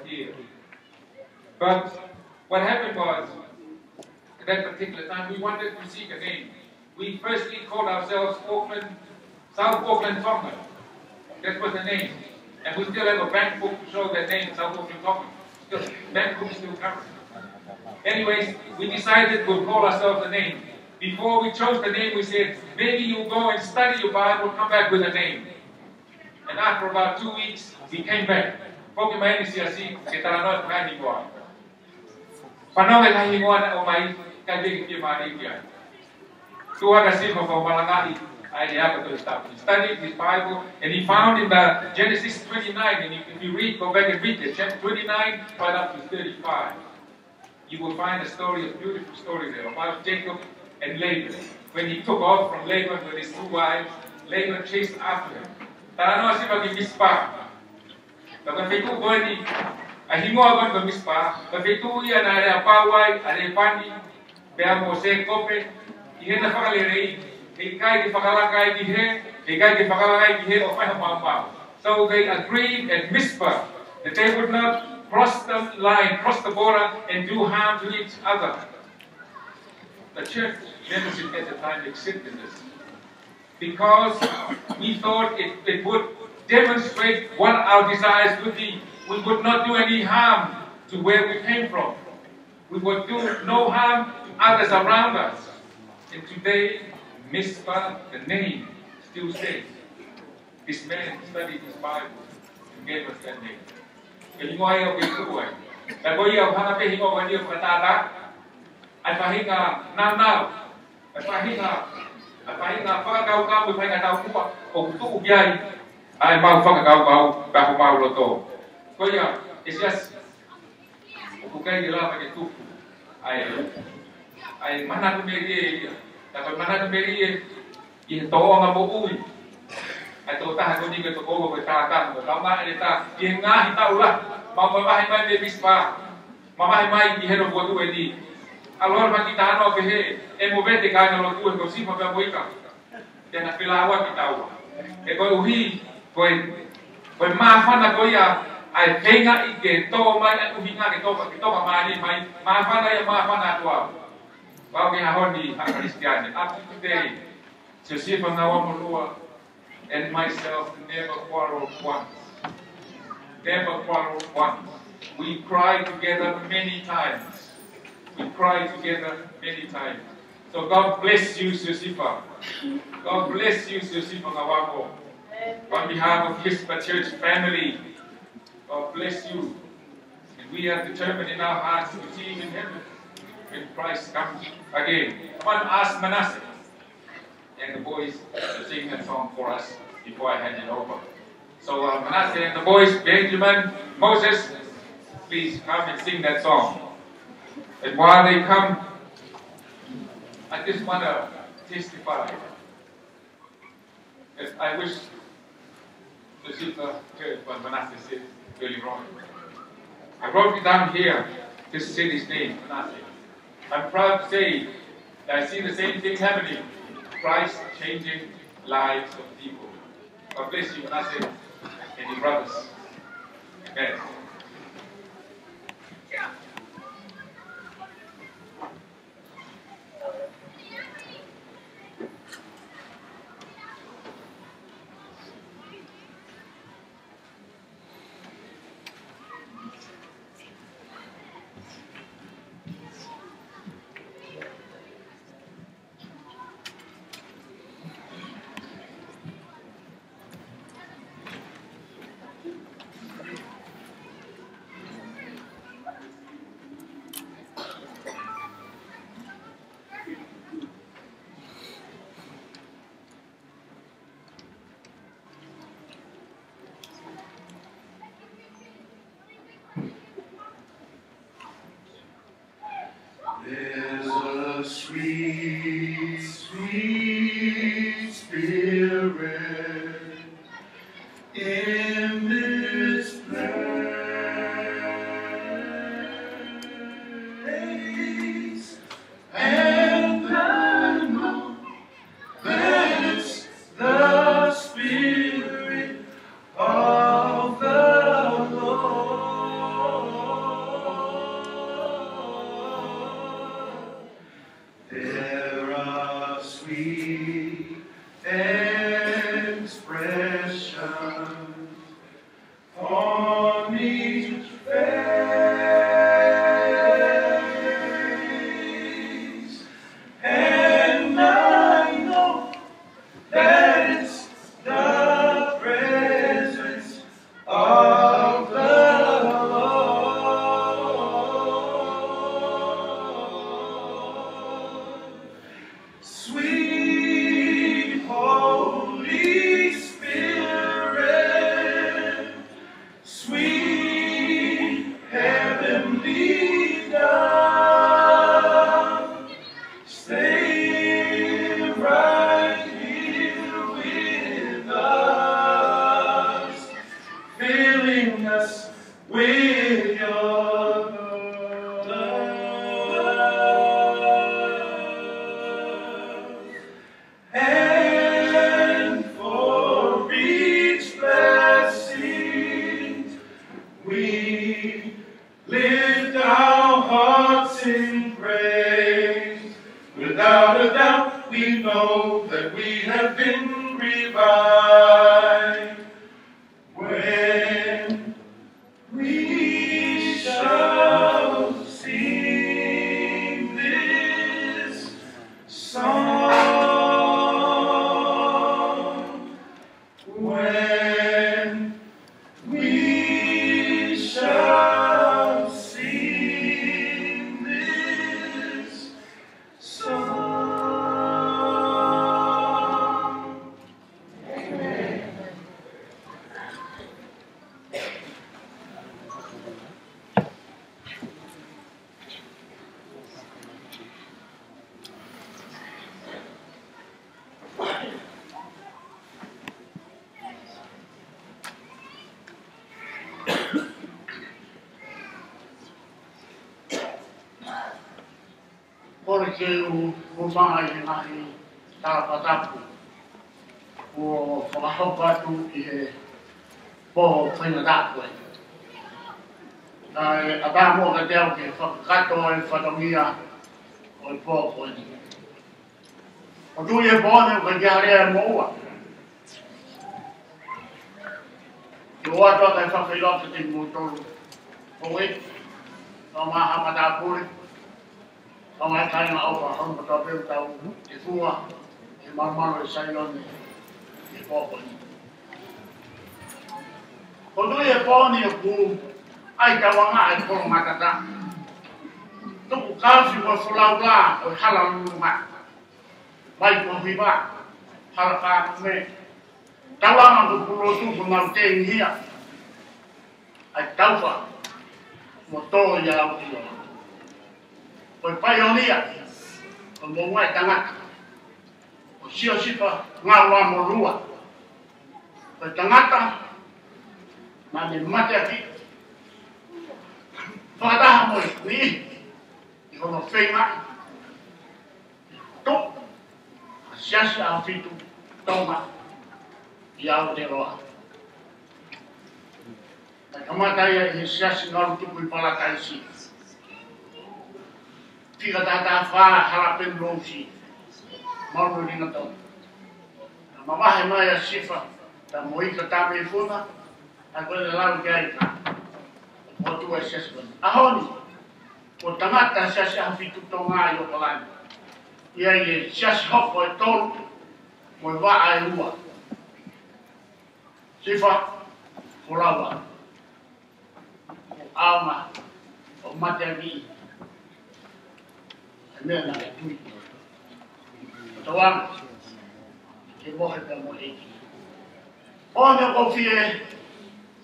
here. But what happened was, at that particular time, we wanted to seek a name. We firstly called ourselves South Auckland Tongan. That was the name. And we still have a bank book to show that name, South Auckland Tongan. Still, bank book is still current. Anyways, we decided we'll call ourselves a name. Before we chose the name, we said, maybe you go and study your Bible, come back with a name. And after about 2 weeks, we came back. Poki mai ni siasi, kita lanoi pengai hingua. Panong ai hingua na omai, kaji ki mari kia. Tua kasi mo malangai. He studied his Bible, and he found in the Genesis 29, and if you read, go back and read it, chapter 29, right up to 35. You will find a story, a beautiful story there about Jacob and Laban. When he took off from Laban with his 2 wives, Laban chased after him. Tarano si bagi mispa. Laban fitu bani, ahingo agon bagi mispa. Fitu ia na ada pawai, ada pani, bea mose kope, ihe na fakalere. So they agreed at Mizpah that they would not cross the line, cross the border, and do harm to each other. The church membership at the time accepted this because we thought it would demonstrate what our desires would be. We would not do any harm to where we came from. We would do no harm to others around us. And today, Mizpah, the name, still stays. This man studied his Bible and gave us that name. Kelingoy o kikuay. Nagoy o hanape hingo wani o katata. At pahinga nanaw. At pahinga pagkakau may pahinga kupa o kutu ubiyay. Ay mau pagkakau bahu loto. Koya, it's just ukukay nila pagkatupu. Ay mana tumeri. Dapat mana tumeri yung toong ang buuwi. Ay tahan ko hindi ko ko bertahan. Lama kita yung nga hitaulah. Mamahay may Mizpah. Mamahay di hero ko tuwe di. Alor makita ano pehe. Movete ka na lo tuwe ko si mababoy ka. Yan na pilawa kita. E ko uhi ko maafan na ko ya ay penga ike to may at uhinga kito mamani may maafan na ya maafan na tuwa. Bagi hahon di hak Kristian. Up to today, Joseph Ngawamulua and myself never quarreled once. Never quarreled once. We cried together many times. We cried together many times. So God bless you, Josepha. God bless you, Josepha Ngawamo. On behalf of Hispa Church family, God bless you. And we are determined in our hearts to see Him in heaven when Christ comes again. I want to ask Manasseh and the boys to sing that song for us before I hand it over. So Manasseh and the boys, Benjamin, Moses, please come and sing that song. And while they come, I just want to testify that I wish the Sister heard what Manasseh said really wrong. I wrote it down here, just say his name, Manasseh. I'm proud to say that I see the same thing happening. Christ changing lives of people. God bless you, Manasseh, and your brothers. Amen. each face, and I know that it's the presence of the Lord. Sweet Holy Spirit, sweet heavenly dove, stay right here with us, filling us with your love. And for each blessing, we lift our hearts in praise. Without a doubt, we know that we have been revived. When we shall sing this song, when we shall sing this song. Porque o mai ngai tāpatapu o whakahopatu I he pō whaina tāpue. A tā mua ka teo ke whakakato e whakamia o I pō koini. O tū e pōne o ka kiarea e moua. Ki o atua kai whakailota te mūtoro. O e, o maha matapure. O mai kainga au ka honga ka peu tau te fua, te mamaro e sailone, te pōponi. Ko tui e pōni e pū, ai tawanga e koro matata. Tuku kāwhi mo whulau lā o hala nunga. Mai ko hiwa, hala kā me. Tawanga ko puro tuku ngau te inhia. Ai tauwha, mo tō ia au tio. Ko paionia, ko mongai tangata, ko sio sipa ngā wā morua. Ko tangata, mani mate aki, whakataha mo ni, I hono whenga, tō, a siasi a whitu, tonga, I Aotearoa. Ka kamatai he siasi ngaru tuku I Palakaisi. Tika tata whaa harapen rosi, mauru ringa tau. Na mamahe mai a sifa, ta moika tāme funa, a koe le lau ki aika. O tua siasi kone. Ahoni, o tangata siasi hawhitu tō ngā I o palani. Ia I e siasi hoko e tolu, mo I waa e ua. Sifa, ko lawa. O auma, o mate aki. Mea na e tui. Tawanga, ke mohe ka mo eki. O me ko fie,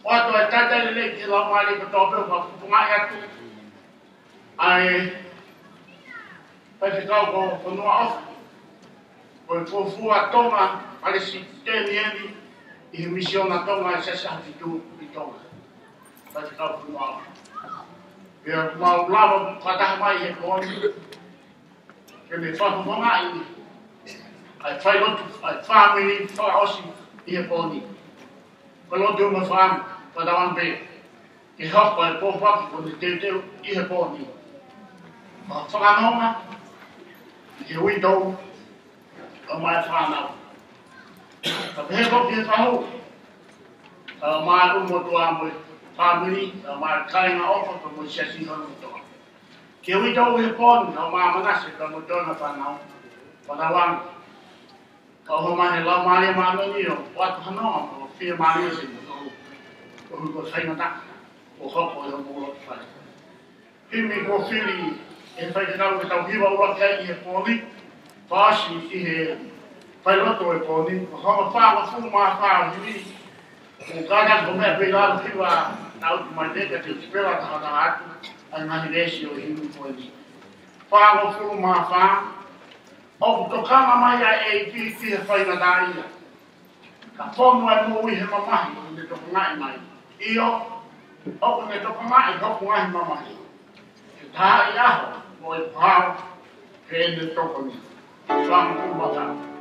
o ato e tata lele ki lau maari ka tōpe o whakupunga e atu. Ai, pai kau ko whanua ofa. Ko e fua tonga, palesi tēni eni, I he misiona tonga e sesa hawhitu I tonga. Pai kau whanua ofa. Pea mau lava kataha mai he kōni. Ke me whakupunga I ai whai lotu, ai whamini, whaosi I he pōni. Ka lotu ma wham, whadawan pe. Ke hoko e pōwhaki ko ne teuteu I he pōni. Ma whakanonga, ke hui tau, ka mai whanau. Ka pehe kopi he whahou. Ka mai umotu amoi, family, ma kainga ofa ko mo siya si hono to. Ke wi do we pon no ma manase ko mo do na panau. Panawang. Ka ho ma he la ma le ma no ni o wa to no o fi ma ni si mo. Ko ko sai na ta. O ho ko yo mo lo fa. Himi ko fili e fai ka no ta hiwa o ka i e poli. Fashi i he fai loto e poli. Ko ho ma fa ma fu ma fa ni. O cara como é pegar o que vai na última década de espera da arte a imagination o hindu foi fa o fu ma fa o tocar na maia e que faz na daia a forma é muito é mamãe de tocar mais io o que tocar mais tocar mais mamãe tá ia o pau que de tocar me só um pouco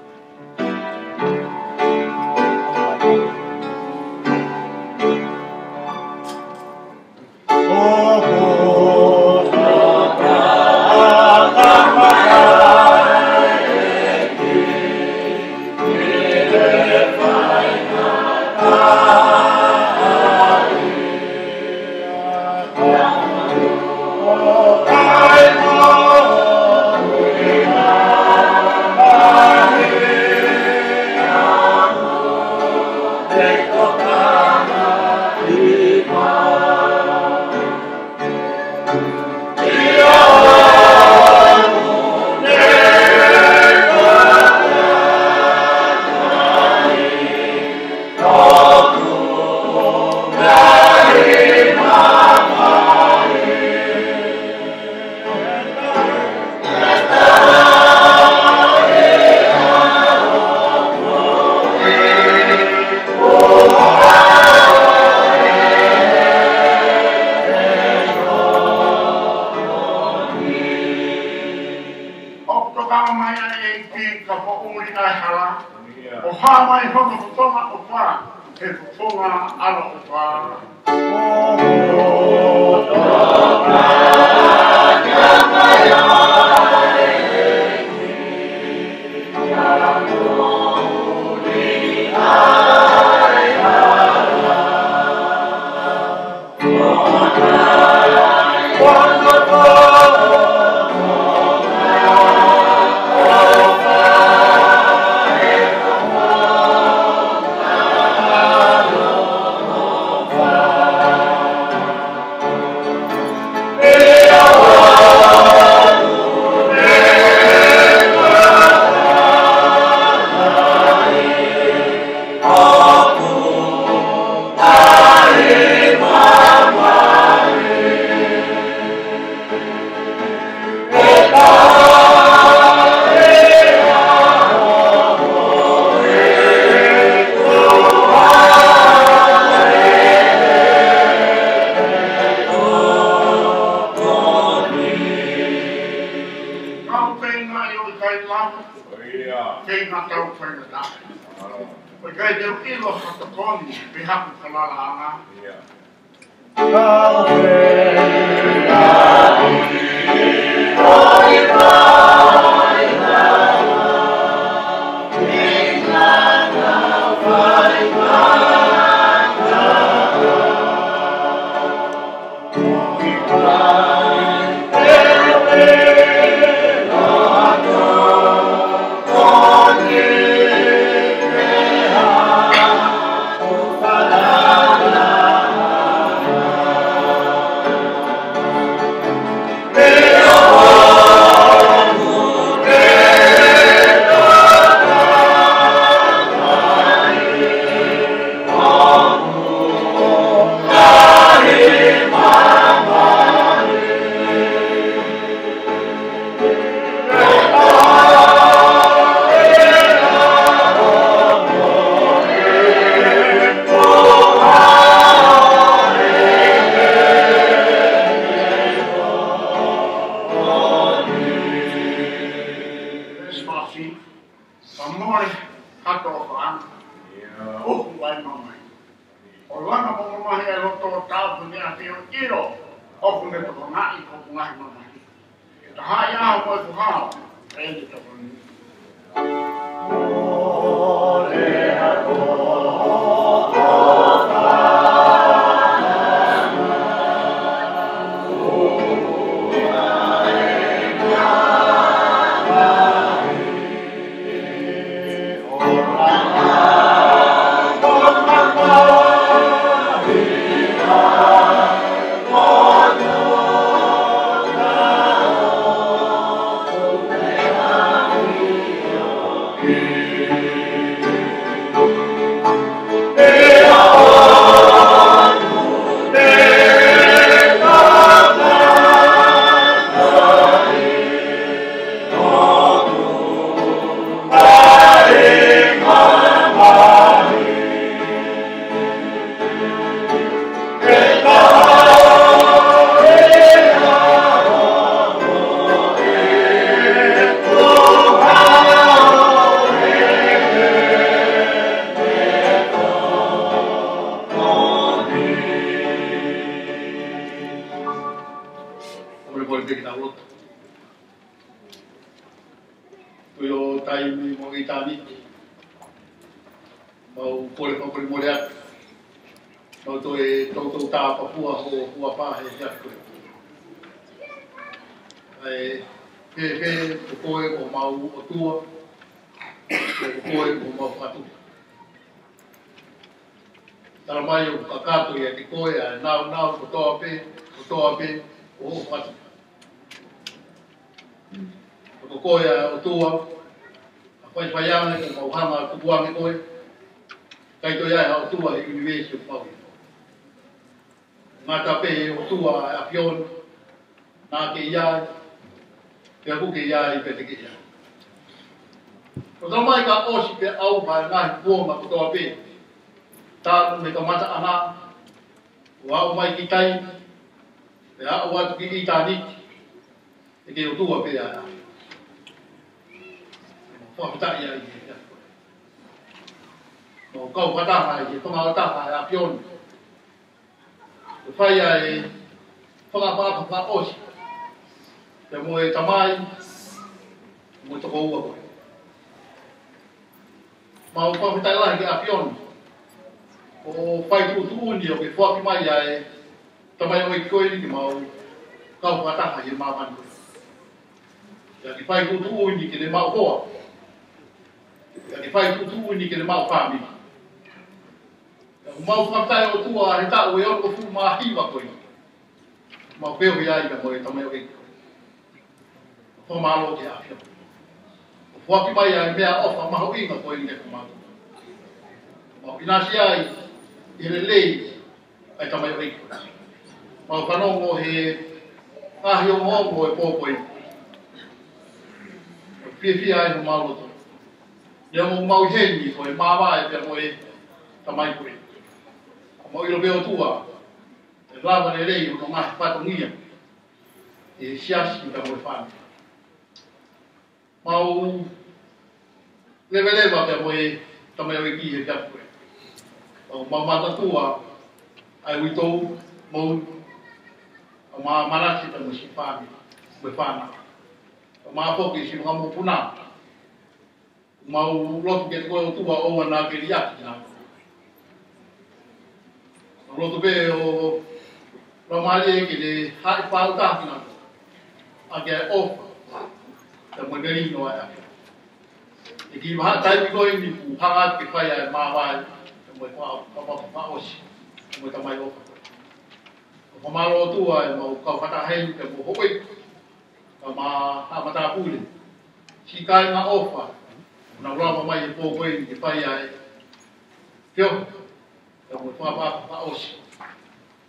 mole pe kita loto. Yo tai mi mo itani. Mau pole mole atu. Mau toe tau tā Papua ho hua pāhe he atu. He koe o mau o tua. Koe o mau whatu. Tara mai o kakato ia ki koe a nau o toa pe o whatu. O koe a o tua. Whai ana o mau hanga tukuange koe. Kai toi ai o tua e University of Pau. Ngata pe o tua a pion. Nā ke iai. Pea kuke iai pe te ke iai. O tau mai ka osi pe au mai ngahi puoma ko toa pe. Tāku me ka mata ana. O au mai ki tai. Pe au atu ki i tāniti. E ke o tua pe a. Whakatai ai e. Mau kau kataha e tonga kataha e a pion. O whai ai whakapapa ka osi. Te mo e tamai, mo toko ua koe. Mau whakatai lahi ke a pion. O whai tu uni o ke whaki mai ai tamai o i koe ni mau kau kataha e mamani koe. Ia ki whai tu uni ke le mau hoa. Ia ki whai tu uni ke le mau whamini. O mau whakatai o tua he tau e ono fu mahiwa koe. Mau peo hi ai ka moe tamai o eko. O whamalo ke a pio. O whaki mai ai mea ofa maho inga koe ni ke kumatu. Mau inasi ai i le lei ai tamai o eko. Mau whanongo he ngahi o mongo e pōpoi. O pia ai no maloto. Lea mo mau heni koe mawai pia moe tamai koe. Mau ilo beo tua, e lava le rei o no mahi patongia, e siasi ka moe whani. Mau lewa pia moe tamai o eki he kia koe. Mau matatua, ai witou, mau manasi ta mo si whani, moe whana. Mau poki si mga mo puna. Mau lotu ke koe o tua o wana ke riaki na. Roto be o Ramali ke le hai pau ta kina. Ake ofa. Te mo gari no ai. E ki ma tai mi ko ni pu hanga ke fai ai ma vai. Te mo pa osi. Mo ta mai ofa. O ma ro tu ai mo ka fata hai ke mo hoi. Ma ha mata pule. Si kai na ofa. Na ro ma mai po ko ni ke fai ai. Tio o pa osi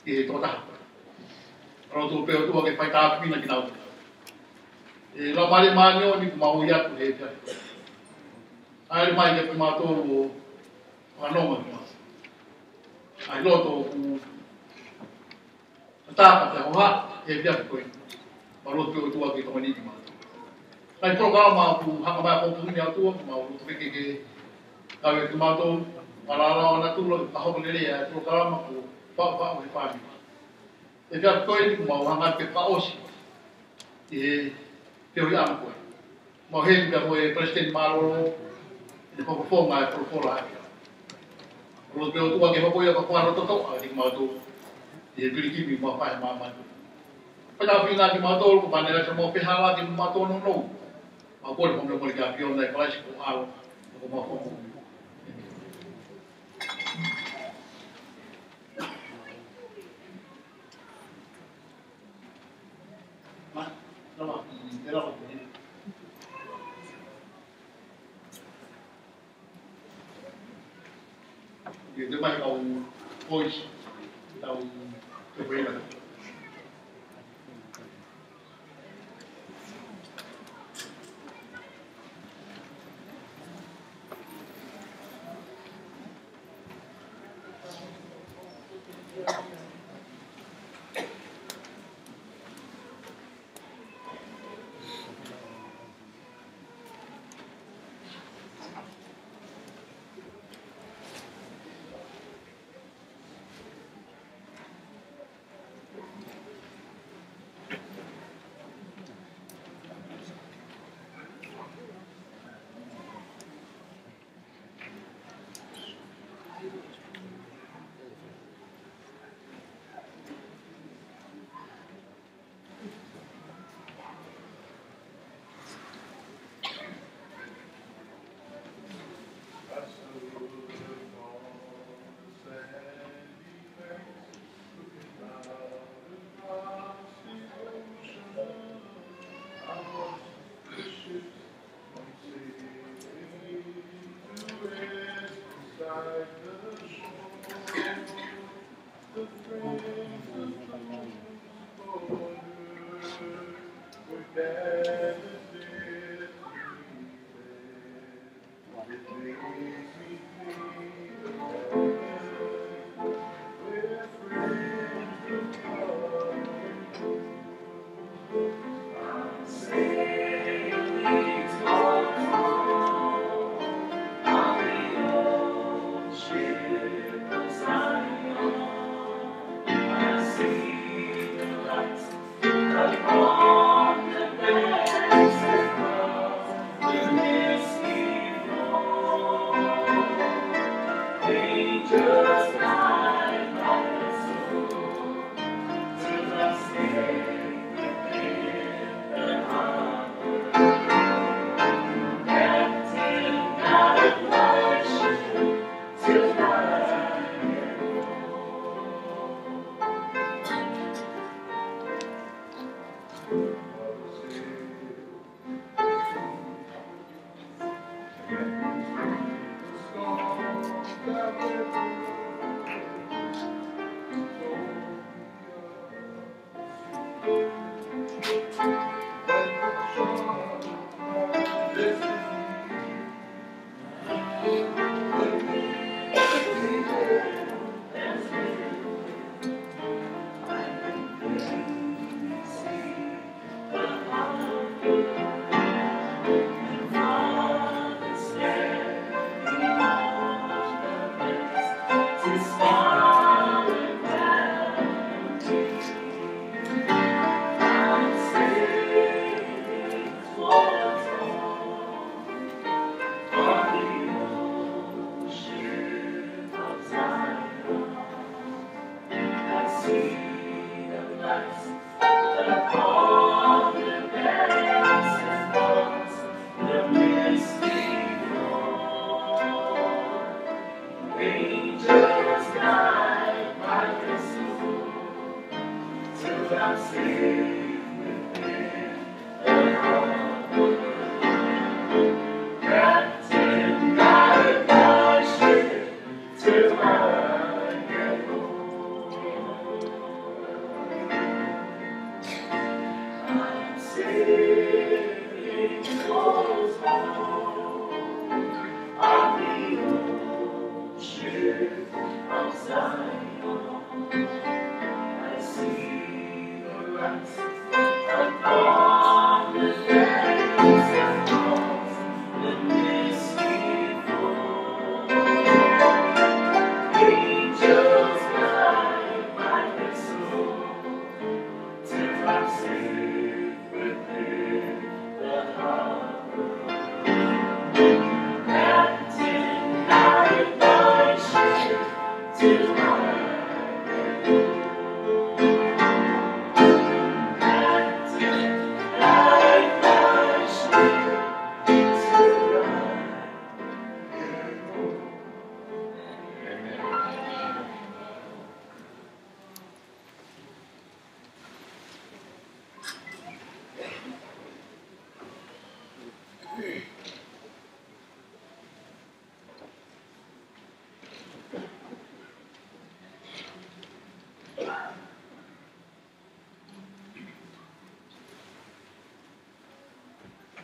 e toda roto pe o que fai ta pina que não e la male manio ni mau ia tu e pia ai mai que mato o anoma ai loto o ta pa o ha e pia ko ma roto tu que tomani ma ai programa pu hanga ba ko tu ni atu ma roto que ave que mato Alala ona tulo ka ho le ya tu kala ku pa o pa. E ka ko ni mo hanga pe pa osi. E te o ya ko. Mo he ka mo e president malo e ko fo mai pro fo la. Ro te o tu ke ho ko ya ko ro to to a di ma tu. E ki ki mi mo pa ma ma. Pa ta fina ki ma to ko pa ne ra mo pe hala ki ma to no no. Ma ko le mo le ka pio na class ko alo ko mo fo. Dia mai kau voice tau te vela.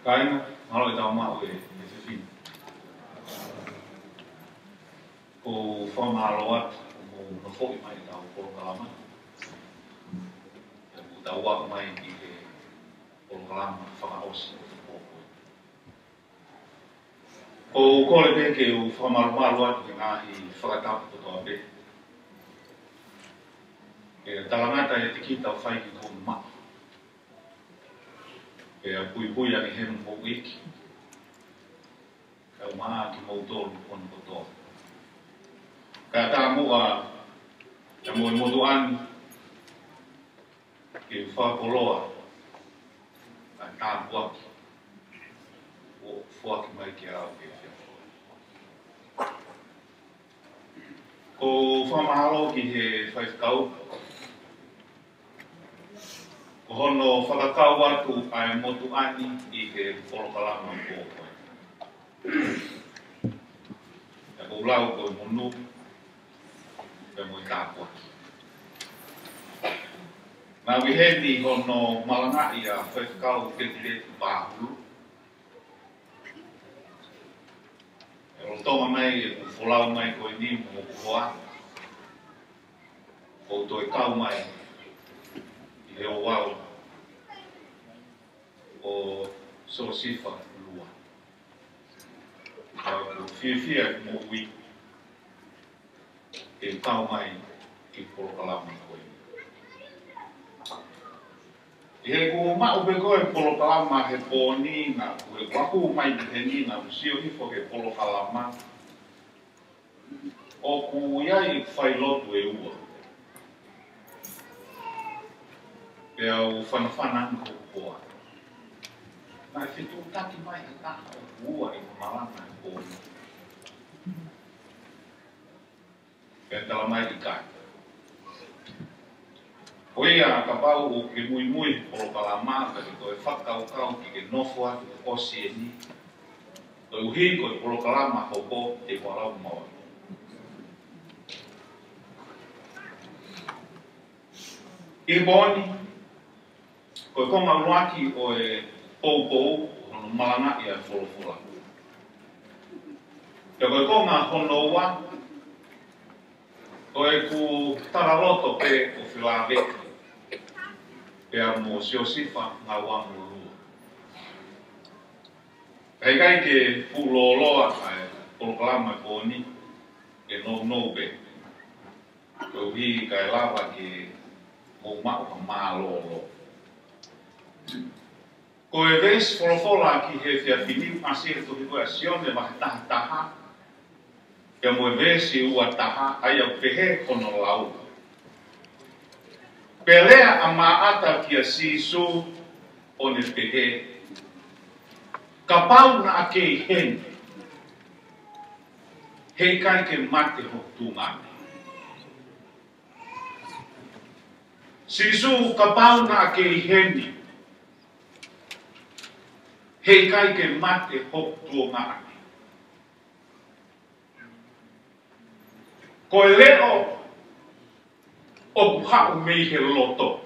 Kaino, malo i tau mau e se fina. Ko whamalo atu, mo na whoki mai tau Polokalama. E mo tau waka mai i he Polokalama whakaosi o Pōpō. O kore peke o whamalo atu ke ngahi whakatapu to toa pe. E talangata e te kita o whai ki tōnu maa. E a pui ani hemu mo wiki. Ka maa ki mou tōru ponu kotoa. Ka tā mua, ka mo i modu ani, ki whakoloa, ka tā puaki, o whuaki mai ki au ke whia. Ko whamahalo ki he whaifkau, ko hono whakakau atu ai motu ani i he Polokalama Pōpō. E ko lau ko i monu, e mo i tāpua. Nā wiheni hono malangai a whaifkau ke te pāhulu. E rotonga mai e ku wholau mai ko i ni mo kuhoa. Ko toi kau mai i he o wau o Sosifa lua. Ka ku whiawhia ki mo ui e kau mai i Polokalama koe. I he ku ma'u pe koe Polokalama he pōnina, ku he waku mai he nina, usio hifo he Polokalama. O ku iai whailotu e ua. Pe au whanawhana anko koa. Nā e whitu taki mai he taha o ua i marana e pōni. Pe tala mai i kai. Koia ka pau o ke mui o kalama ka ko e whakau ki ke nofo atu o sieni. Ko uhi ko e kalama hoko e walau maua. I boni ko e konga uaki o e pou hono malanga i a wholofula. Ko e konga hono wa ko e ku taraloto pe o whilaweka. Pea mo siosifa ngā wangu lua. Hei kai ke puloloa ai polokalama koni ke no be. Ko hi kai lava ke mo mao ka mālolo. Ko e ves folofola ki he fia finiu asire to hiko asione maha taha. Pea mo e ves i ua taha ai au pehe kono lau. Pelea a maata ki a sisu o ne pehe. Ka pau na a kei hen. Hei kai ke mate hotu ngane. Sisu ka pau na a kei heni. Hei kai ke mate hotu ngane. Ko e leo o hau mei he loto.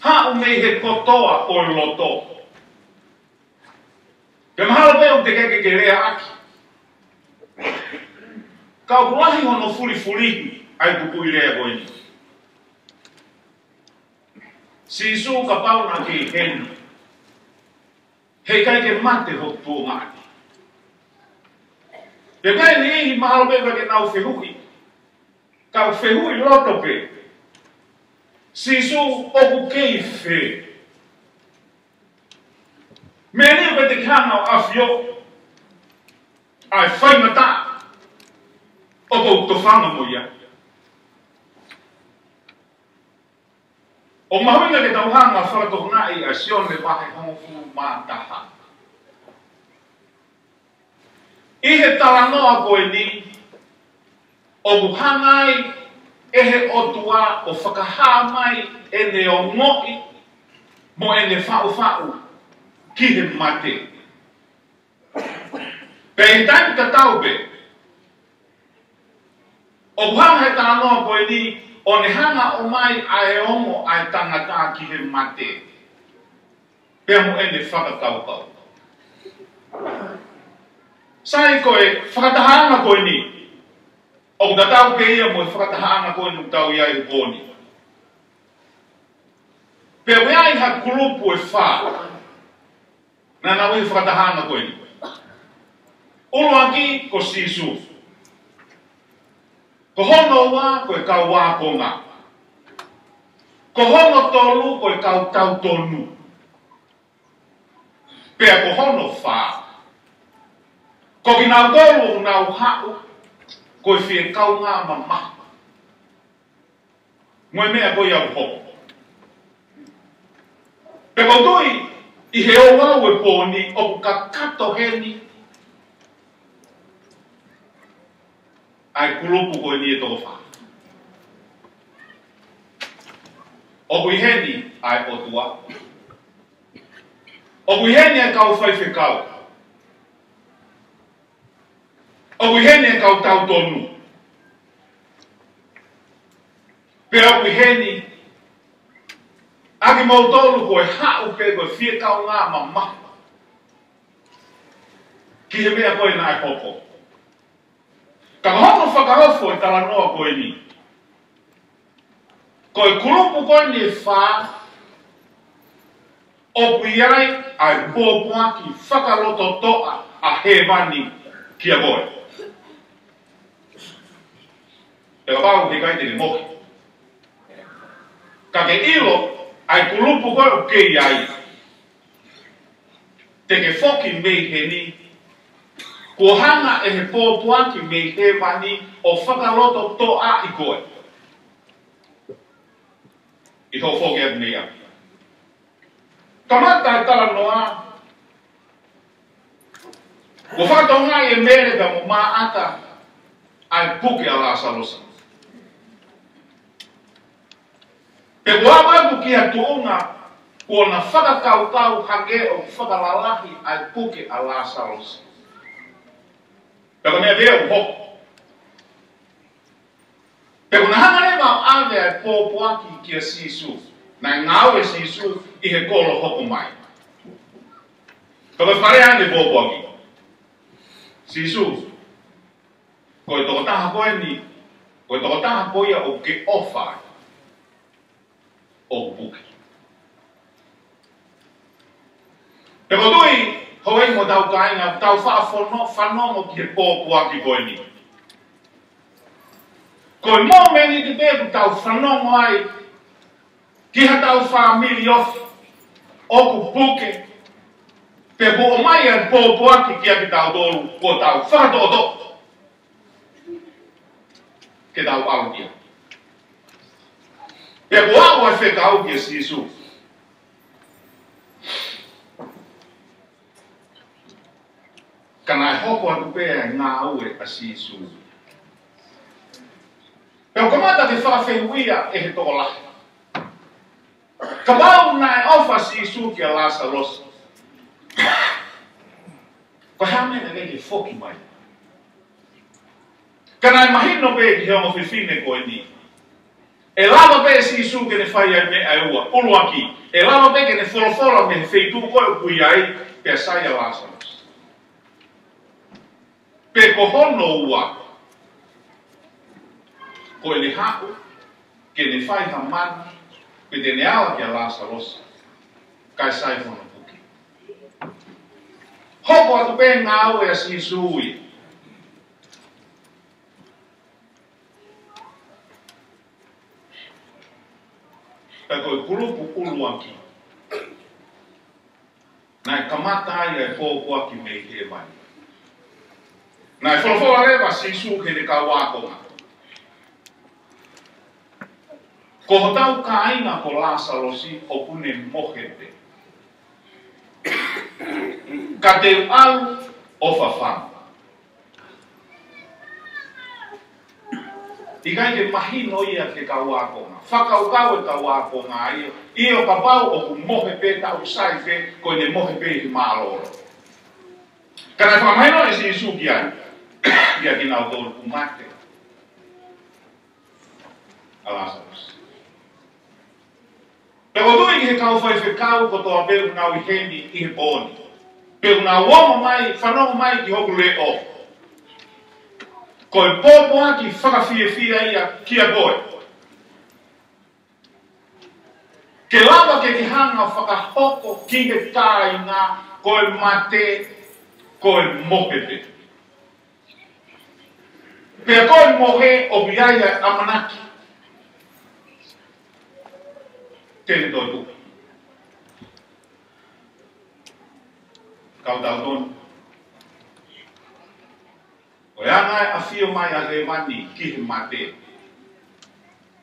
Hau mei he kotoa o loto. Ke mahalo peo te keke ke rea aki. Ka ulahi hono furi ai pupu i rea goini. Sisu ka pauna ke heni. Hei kai ke mate ho tu ngani. Pe kai ni ihi mahalo peo ke nau whihui. Ka whihui loto pe. Sisu oku kei whe. Meni pe te kihanga o awhio. Ai whaimata. Oku tofanga mo ia. O mahuinga ke tauhanga whakatohunga i a sione wahe hongu mātaha. I he talanoa koe ni. O buhangai ehe otua o whakaha mai e ne o ngoi mo e ne whau ki he mate. Pe he taimi ka tau pe. O buhangai tānoa koe ni o ne hanga o mai a e ongo a e tangata ki he mate. Pe mo e ne whakakau. Sai koe whakatahanga koe ni. O ka tau pe ia mo e whakatahaanga koe nuk tau ia i koni. Pe wea i ha kulupu e wha. Nā nau i whakatahaanga koe ni. Ulu aki ko sisu. Ko hono wā ko e kau wā konga. Ko hono tolu ko e kau tau tonu. Pea ko hono wha. Ko ki nau tolu nau hau. Ko e whie kau ngā mama. Moe mea koe au hoko. Pe ko tui, i he o wau e pōni, o ka kato heni. Ai kulupu koe ni e toko wha. O kui heni, ai otua. O kui heni e kau whaiwhi kau. O kui heni e kau tau tonu. Pea kui heni, aki mau tolu koe hau pe koe whie kau ngā mama. Ki he mea koe nā e hoko. Ka hono whakahofo e tala noa koe ni. Koe kulupu koe ni e whā. O kui ai ai pōpua ki whakaloto toa a he mani ki a koe. E ka pāu he kai te ni moki. Ka ke ilo ai kulupu koe o kei ai. Te ke whoki mei he ni. Ko hanga e he pōpua ki mei he mani o whakaloto toa i koe. I tō whoki atu mei a. Kamata e tala noa. Ko whakatonga e mere ka mo maa ata ai puke a la salosa. Pe wawatu ki atuunga ko na whakakaukau hage o whakalalahi ai puke a Lazarus. Pero mea vea o hoko. Pero na hangare mau ave ai pōpuaki ki a Sisu. Na ngau e Sisu I he kolo hoko mai. Pero whare ane pōpuaki. Sisu, koe toko taha koe ni, koe toko taha koe o ke ofa o puke. Pero tui, hoi mo tau kainga, tau whanongo ki he pōpuaki koe ni. Koe mō meni te peku tau whanongo ai, ki ha tau whamili ofi, oku puke, pe po mai ai pōpuaki ki a ki tau tolu, ko tau whakatoto. Ke tau au kia. Pe po au ai whekau ki a Sisu. Kana e hoko atu pēa ngā ue a Sisu. Peo kamata te whawhenguia e he toko lahi. Ka wau nai ofa Sisu ki a Lazarus. Ko hea mena kei ke whoki mai. Kana e mahino pē ki heongo whiwhine koe ni. E lava pē Sisu ke ne whai ai me ai ua, ulua ki. E lava pē ke ne wholofora me he wheitu koe kui ai pe a sai a Lazarus. Pe ko hono ua. Ko e le haku, ke ne whai ha manu, pe te ne awa ki a Lazarus, kai sai whono puki. Hoko atu pē ngā ue a Sisu ui. Pe koe kurupu ulua ki. Nai kamata ai e pōpua ki mei he mai. Nai wholofora rewa Sisu ke ne ka wākonga. Ko hotau ka aina ko Lazarosi o pune mohete. Ka te au o whawhanga. I kai te mahino ia ke ka wākonga. Whakaukau e ka wākonga ia. I o papau o ku mohe pē tau sai pē ko ne mohe pē ki māroro. Ka nai whamahino e Sisu ki ai. Ia ki nau tōru ku mate. A Lazarus. Pero tui ki he kau whai whekau ko toa peru ngau I heni I he pōni. Peru ngau wama mai, whanongo mai ki hoku le o. Ko I pōpoa ki whakawhiawhia ia kia koe. Ke lava ke ki hanga whakahoko ki he tai ngā koe mate, koe mohepe. Pea koe mohe o biaia amanaki. Tēne toi tuki. Kau tau tonu. O angai a whio mai a le mani ki he mate.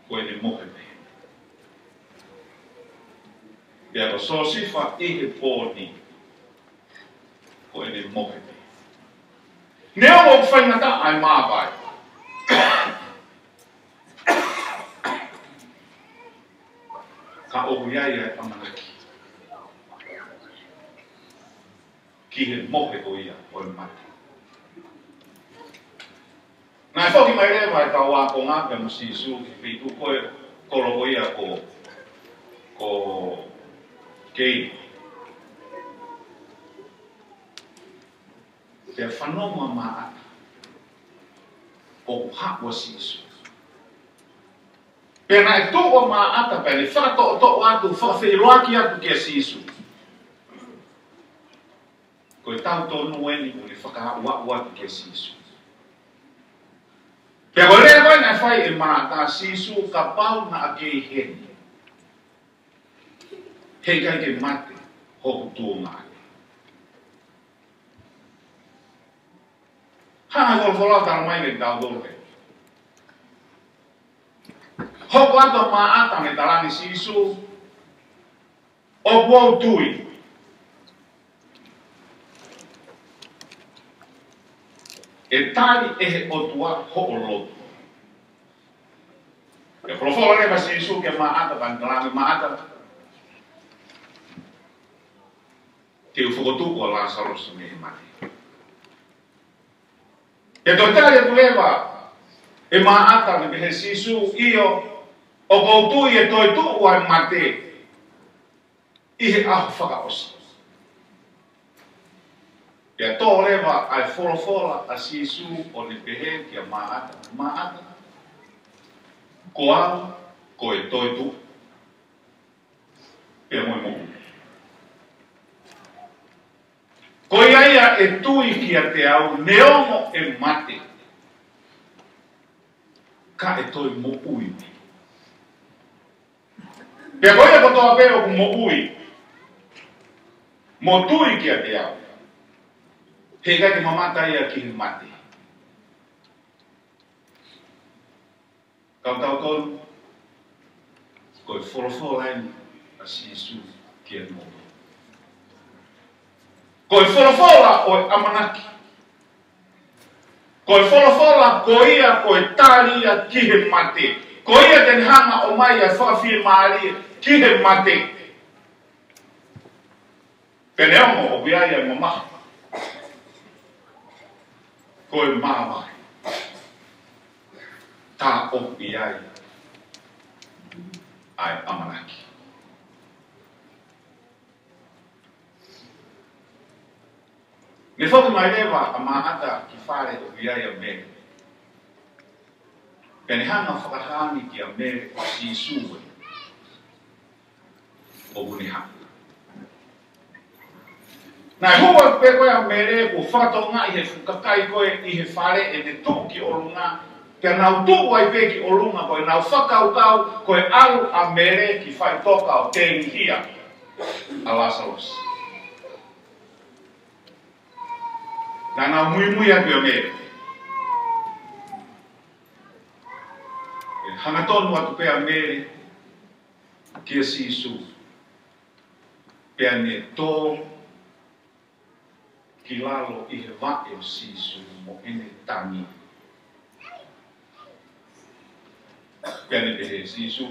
Koe ne mohepe. Pea ko so sifa I he pōni. Koe ne mohepe. Neo o whaingata ai māpai. Ka o iai ai amanaki. Ki he mohe o ia o e mate. Nā e whoki mai rewa e tau wāko ngāpea mo Sisu ki whitu koe koro o ia ko kei. Te whanonga maa o hapua Sisu. Pena e tōua mā ata pene, whakato'o atu, whakawhiroaki atu kia Sisu. Koe tau tōnu eni mo le whakahau atu kia Sisu. Pea koe rea koe nai whai e mātā Sisu ka pau na ake I heni. Hei kai ke mate, hoku tūngāne. Hanga wholawhala tala mai me tau dōre. Hoko ato mā ata me talani Sisu, o puau tui. E tali e he otua ho o lotu. E wholofolo le masi isu ke maata pantalami maata. Ke ufokotu o Lazarus me mati. E toitale tuleva e maata me behe sisu io o koutu e toitu o ai mate. Ihe aho whakaosi. Ia tō lewa ai wholofola a sisu o ne pehe kia maata. Maata. Ko au, ko e toitu. Pea moe moku. Ko iaia e tui kia te au neongo e mate. Ka e toi mo ui. Pea koia kotoa peo ku mo ui. Mo tui kia te au. He kai te mamata ia ki mate. Kau tau tonu, ko e wholofo laini a sisu ki e moto. Ko e wholofola o e amanaki. Ko e wholofola ko ia ko e tāri ia ki he mate. Ko ia ten hanga o mai a whakawhi maari ki he mate. Peneongo o biaia mamaha. Ko e maawai. Tā o biai ai amanaki. Me whaka mai rewa a maata ki whare o biai a mere. Pene hanga whakahani ki a mere o si suwe o uniha. Nai hua pe koe a mere o whakatonga i he whukakai koe i he whare e te tuki o runga. Pea nau tuku ai pe ki o runga koe nau whakaukau koe alu a mere ki whai toka o te hia a Lazarus. Nā nau mui atu a mere. E hanga tonu atu pe a mere ki a sisu. Pea ne tō ki lalo i he wake o sisu mo ene tangi. Pea ne pehe sisu.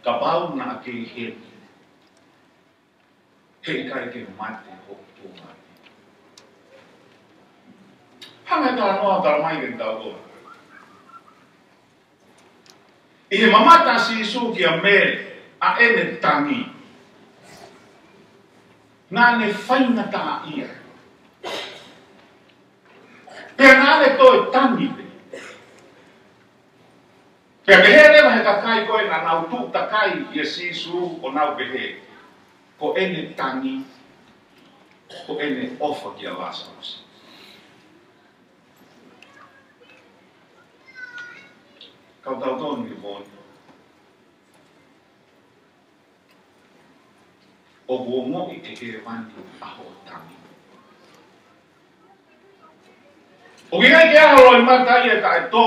Ka pau na ke he. He kai ke mate ho tō mate. Hanga tā noa tara mai ke tau tō. I he mamata sisu ki a mere a ene tangi. Nā ne whaina tā ia. Pea nā ne toi tangi pe. Pea behe rewa he takai koe na nau tū takai i a sisu o nau behe. Ko ene tangi, ko ene ofa ki a Lazarus. Kau tau tonu ki mōni. O buongo i te he wani aho tangi. O ki ngai ke aho i matai e ka e tō.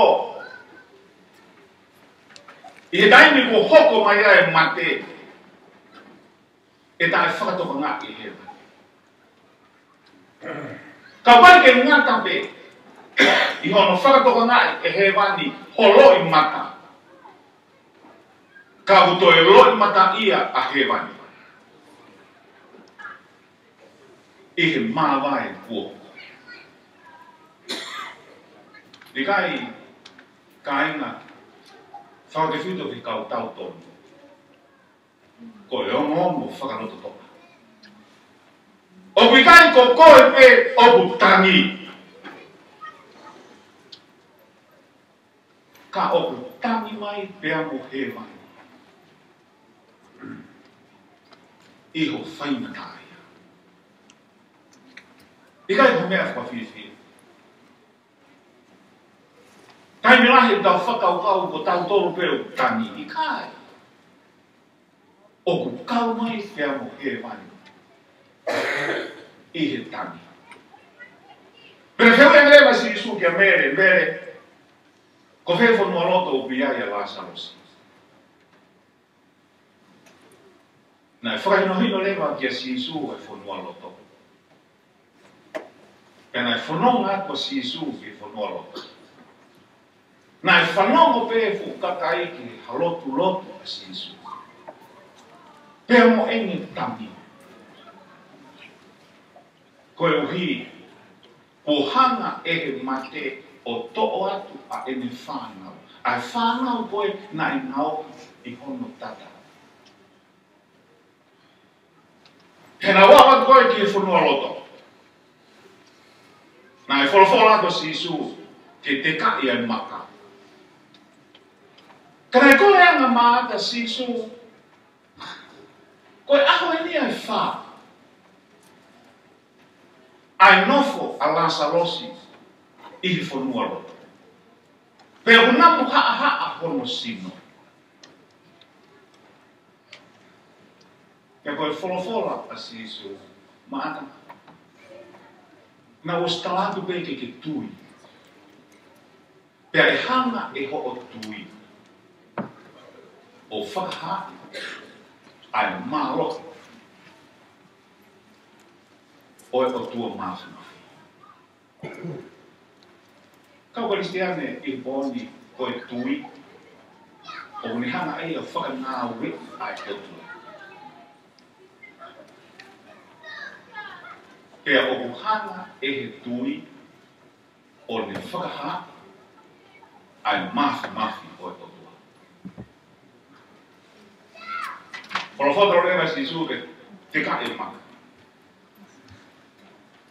I he taimi ko hoko mai a e mate. E ta e whakatoka ngā i he wani. Ka pai ke ngata pe. I hono whakatoka ngā e he wani holo i mata. Ka uto e lo i mata ia a he wani. I he māwai kua. I kai kainga whakawhiuto ki kau tau tonu. Ko e ongo whakanoto toka. O kui kai ko koe pe opu tangi. Ka opu tangi mai pea mo he mai. Iho whaina tai. I kai ko mea whawhiwhi. Kai mi lahi tau whakaukau ko tau tolu peo tangi. I kai. O ku kau mai pea mo he wani. I he tangi. Pera wheu e lewa si isu kia mere. Ko whewho nua roto o piai a Lazarus. Nai whakainohino lewa kia si isu e whanua roto. Pea nai whanonga ko si isu ki whanua roto. Na e whanongo pe fu kakai ki halotu lotu a Yesu. Pe mo enge tami. Koe uhi, pohanga ehe mate o to'o atu a ene whanau. Ai whanau koe na i ngau i hono tata. Hena wawa koe ki e whanua loto. Na e wholawhola to si Yesu ke te ka i ai maka. Kana e koe anga maata si Yesu koe aho e ni ai wha. Ai nofo a Lasarosi i hi whanua loto. Pe unamu haa hono sino. Kia koe wholawhola a si Yesu maata. Na o stalatu pe ke tui. Pe e hanga e ho o tui. O whakaha ai malo. O e o tua mawhina. Kau Kristiane i boni ko e tui. O ni hanga e a whakanāwe ai o tui. Pea o kuhanga e he tui o ne whakaha ai mafi o e o tua. Koro whotoro rewa si suke te ka e maka.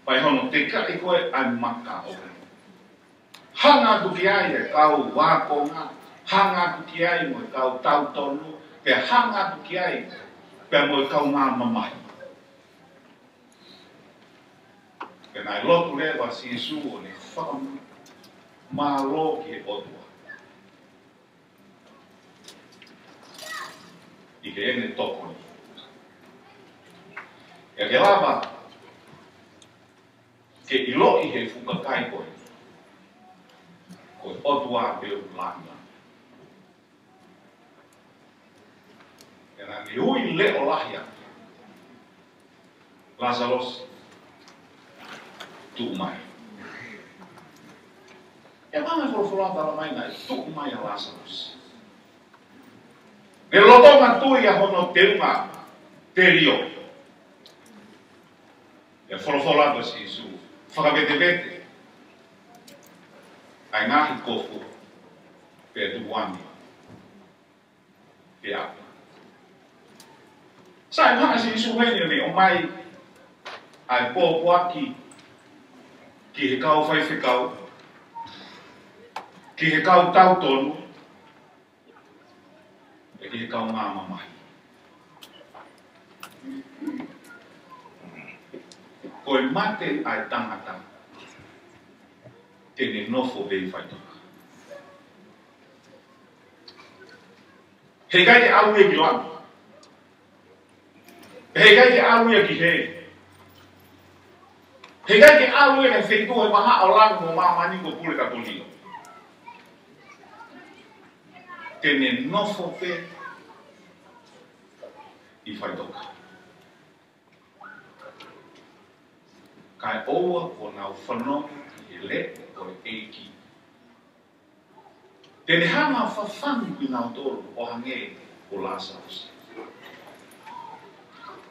Pai hono te ka e koe ai maka o e. Hanga tuki ai e kau wakonga, hanga tuki ai mo e kau tautonu, pe hanga tuki ai pe mo e kau ngā mamai. Pe nai lotu rewa si Yesu o ne whakamu mālo ki e otua. I ke ene toko ni. E ke lava, ke ilo i he whukakai koe. Koe otua pe o langa. E nā ni hui leo lahia. Lazaros. Tu mai. E mana wholawhola tala mai nai, tu mai a Lazaros. Ne lotonga tui a hono te unga te rio. E wholawhola to si Yesu, whakabete. Ai ngahi kofu, pe tu wani. Pe apa. Sai hanga si Yesu hene me o mai ai pōpuaki ki he kau whaiwhikau, ki he kau tautonu, e ki he kau ngā mamahi. Koe mate ai tangata, tene nofo vei whaitoka. Hei kai te alu e ki langu. Hei kai te alu e ki hei. He kai ke alu e kai whenko he maha o langu mo mamani ko pule katolino. Tene nofo pe i whaitoka. Kai oua o nau whanonga ki he le o e eiki. Tene hanga whawhanu ki nau toro o hange o Lazaros.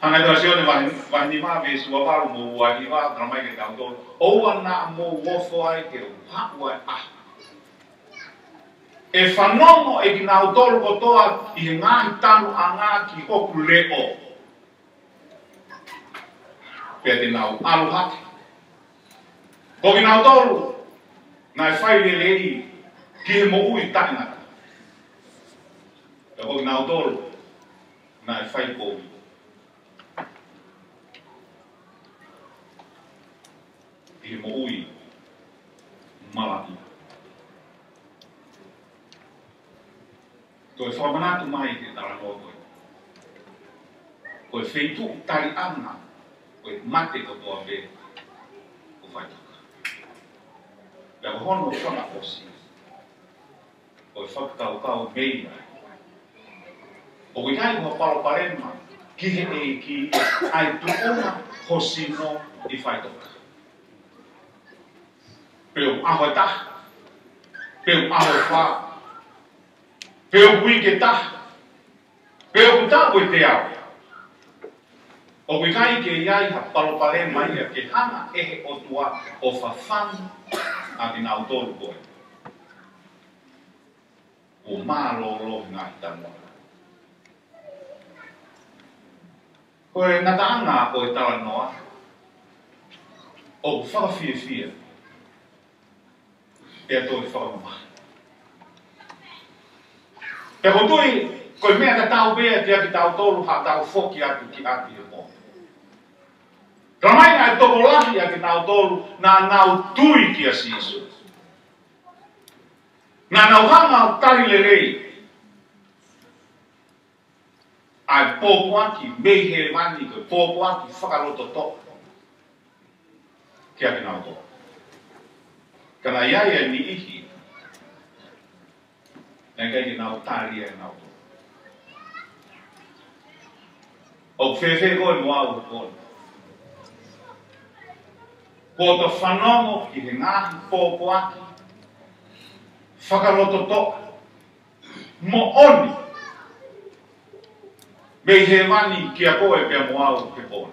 Hanga toa sione wahini maa me sua waru mo wahi waa tramai ke tau toro. Oua na mo wofo ai ke haku ai ah. E whanongo e ki nau toro kotoa i he ngahi tanu a ngā ki hoku leo. Pea te nau alu hake. Ko ki nau toro, nai whai le lei ki he mo ui tainaka. Ko ki nau toro, nai whai koui. Ki he mo ui malaki. Koe whamanatu mai ke tara no koe. Koe wheitu tari ana, koe mate kotoa pe o whaitoka. Pea ko hono whakaosi. Koe whakakau mei mai. O koe kai kua paloparema, ki he e ki ai tuona hosino i whaitoka. Peo aho e taha. Peu aofa. Peu wiketa. Peu ta weteao. O wikai ke iai ha palopale mai ke hana ehe o tua o fafang a ki nau tolu koe. O mālolo ngā hitanua. Koe ngataanga o e tala noa. O whakawhiawhia. E ato e whakamama. E hotoi, koe mea ka tau bea ki aki tau tolu ha tau whoki atu ki ati e mo. Ramai ngai toko lahi aki tau tolu nā nau tui ki a sisu. Nā nau hanga o tari le rei. Ai pōpuaki meihe mani koe pōpuaki whakaroto toko. Kia ki nau tō. Kana iaia ni ihi. Nai kai ki nau tāria e nau tō. O whewhe koe mua u koe. Ko to whanongo ki he ngāhi pōpuaki. Whakaroto tō. Mo oni. Meihe mani kia koe pia mua u ke koe.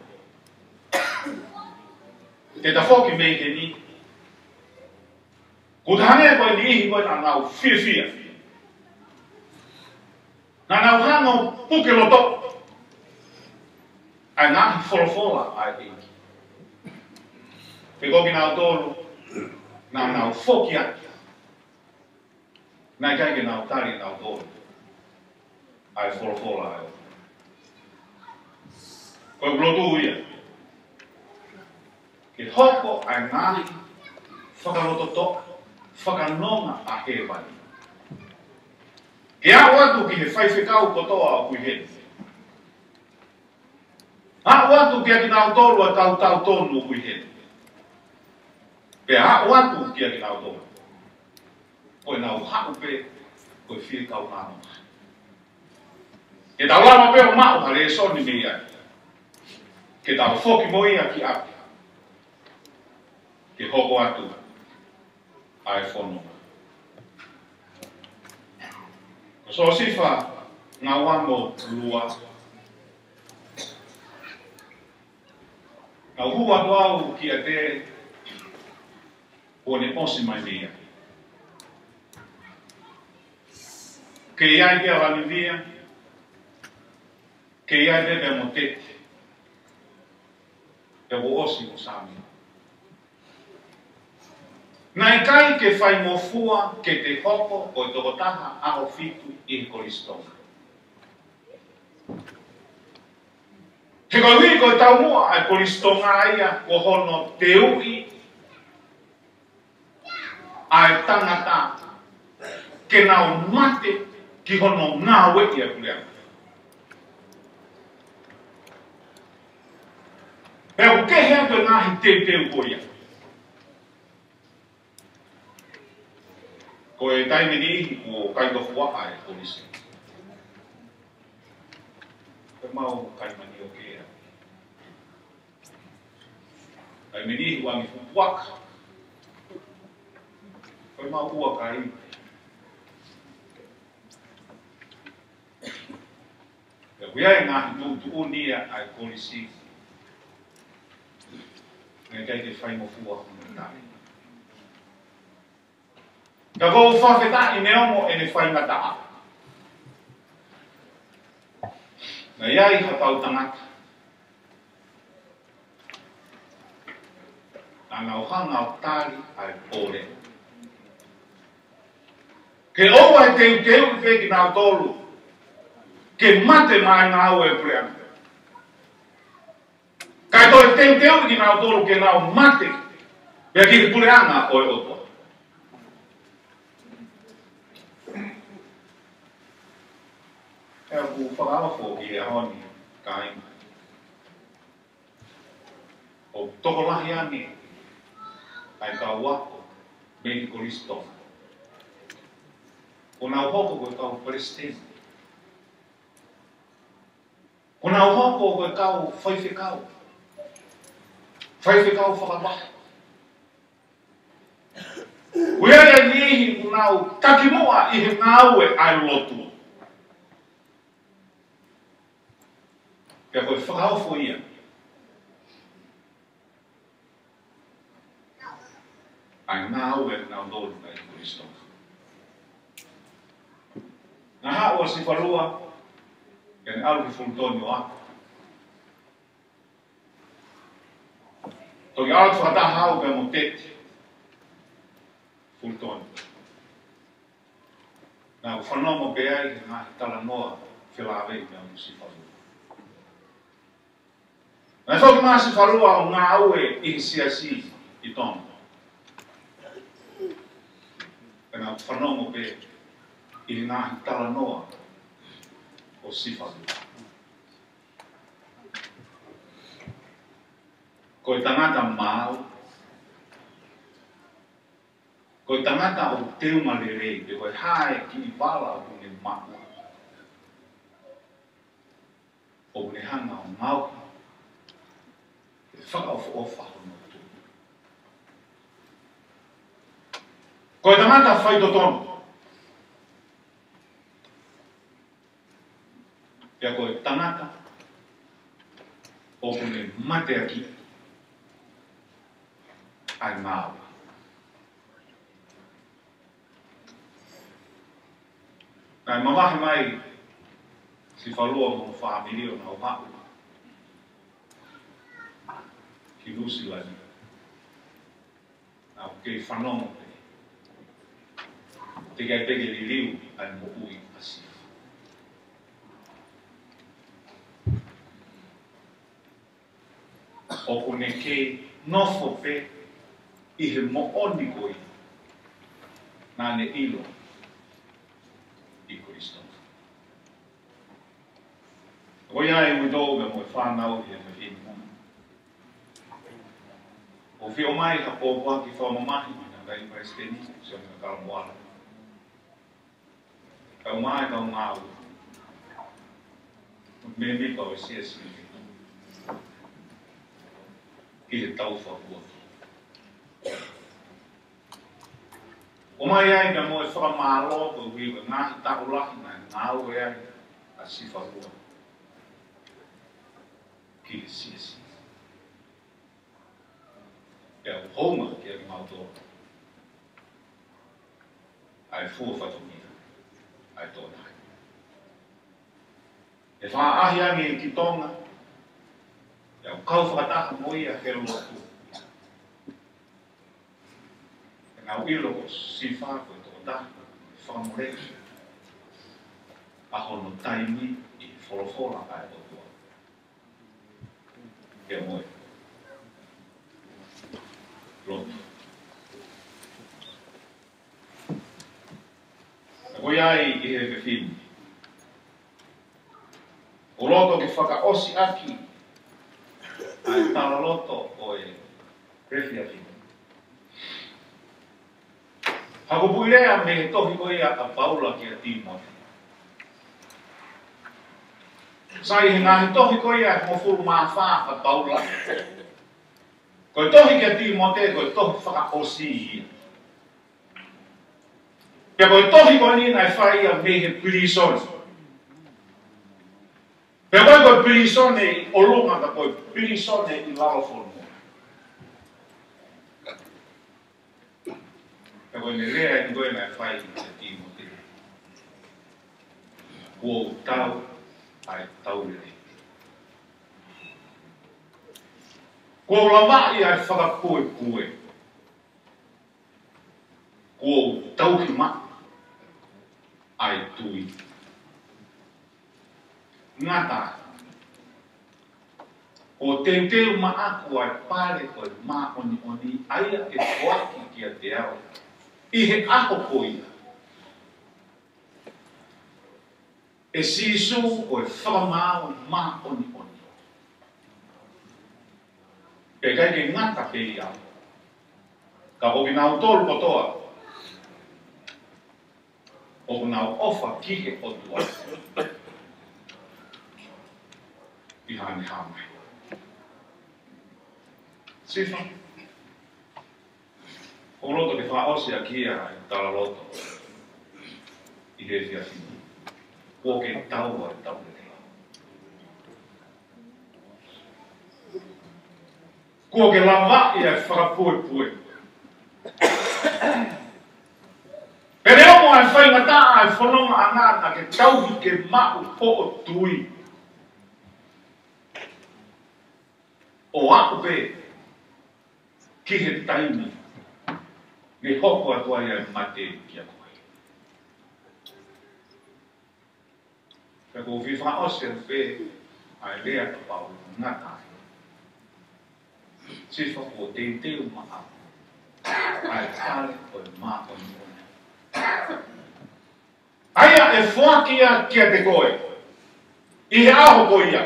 Te ta whoki mei ke ni. Ko te hane koe ni ihi koe nā nau whiawhia. Nā nau hango puke loto. Ai ngāhi wholofola ai eki. Te koki nau tōru. Nā nau whoki aki. Nai kai ke nau tari nau tōru. Ai wholofola ai. Koe blotu uia. Ke hoko ai ngāhi whakaroto tō, whakanonga a he wani. Ke au atu ki he whaiwhekau kotoa o kui hene. Au atu ki aki nau tōru a tau tau tōnu o kui hene. Pe au atu ki aki nau tōru. Koe nau hau pe, koe whiekau nānonga. Ke tau lama pe o mau hale e soni mei ai. Ke tau whoki moi a ki api. Ke hoko atu ai whono. So sifa ngā wano lua. Ngā hua tuau ki a te o ne osi mai mea. Ke iai kia wani via. Ke iai bebe mo tete. E wo osi o sami. Nai kai ke whai mo fua ke te hoko o i toko taha aho fitu i koristonga. He koe hui koe tau mua ai koristonga aia ko hono te ui ai tangata ke nau mate ki hono ngā weki a kuleanga. Pea ko ke hea koe ngāhi teu koia. Ko e taimeni ihi ko kaitofu waka e polisi. Ko mau kaimani o kea. Taimeni ihi wangi fuku waka. Ko mau ua kai. E kuia e ngahi tu unia ai polisi. Ngai kai te whai mo fua kumitari. Ka kou whawheta i neomo e ne whaingata a. Na iai hatau tangata. Na ngau hanga o tāri ai pōre. Ke oua e teu i wheki nāu tōru. Ke mate mai ngā au e preana. Kai tō e teu ki nāu tōru ke ngau mate. Pea ki pureanga o e otoa. E ku whakaawafo ki e honi ka inga. O toko lahi ane, ai ka wako, me ki koristonga. O nau hoko koe kau presidente. O nau hoko koe kau whaiwhekau. Whaiwhekau whakamahi. Kuia ni unau takimoa I ngau e ai lotu. Pia koe whakaofo ia. Ai ngau e ngau lolu kai Kristo. Nga hao si whalua, kene alu ki fultoni o ako. Toki alu whakata hao pe mo tete. Fultoni. Nga whanau mo pe ai, nga tala noa, whilawei pe alu si whalua. Nga whaki maa si whalua o ngā aue I siasi I tono. Nga whanau mo pe I ngā tala noa o sifalu. Ko I tangata mau, ko I tangata o teu malere, te koe hae ki I wala o kune maua. O kune hanga o mau, te whakaofa ofa o notu. Ko I tangata whaitotono, Pia koe tangata o kune mate aki ai ngāua. Nai mawahi mai si whalua mo whaamiri o nau hau. Ki lusi lani. Nau kei whanongo te. Te kai peke li liu ai mo ui asi. O kune ke nofo pe I he mooni koi nane ilo I Kristo. Koi ai ui doga mo whanau I he whina. O whio mai ka pōpua ki whamamahi na kai Paisteni, se o ka karamoala. Kau mai kau ngāu. Me me kau siasi. I he tau whakua. O mai ai ka mo e whakamālo ko wiwa ngāhi taulahi na ngāu e ai a si whakua. Ki he siasi. E au honga ki a mautoa. Ai fua whatumia. Ai tōna. E wha ahi angi ki tonga. E au kau whakataka mo ia he lotu. E ngau ilo ko si whako e tō taha. Whakamoreki. Aho no taimi I wholofora ai o tua. E moe. Lotu. E koi ai I he whewhini. O loto ki whakaosi aki. Ai tala loto o e refi aki. Hako puirea me he tohi ko ia a Paula ki a Timothy. Sai he ngā he tohi ko ia mo furu maa whā a Paula. Ko e tohi ki a Timothy, ko e tohi whakaosi ia. Pia ko e tohi ko ni nai whai a me he pirisoni. Pia ko e pirisoni o lunga ka ko e pirisoni I lalofonu. Pia ko e ne rea I koe nai whai ki a Timothy. Kua tau ai tau rei. Kua lawai ai whakapue pue. Kua tau ki ma ai tui. Ngata. O te teu ma aku ai pare ko I ma oni oni aia e waki ki a te ao. I he aho ko ia. E sisu o e whakamau ma oni oni. Pe kai ke ngata pe ia. Ka hoki nau tolu kotoa. O nau ofa kihe o tua. I hane hame. Sifa. O loto ke whaose a kia e tala loto. I he fia fina. Kua ke tau e tau ke te lau. Kua ke lava i e whakapue pue. Pere omo e whaingata a e whanonga angana ke tauhi ke mau po o tui. O aku pe ki he taimi. Me hoko atua ia e mate ki a koe. Pea ko whiwha ose e whe a e lea ka pau ngata. Sifa ko te teo maa. A e tale o e maa o ni. Aia e whakia kia te koe. I he aho ko ia.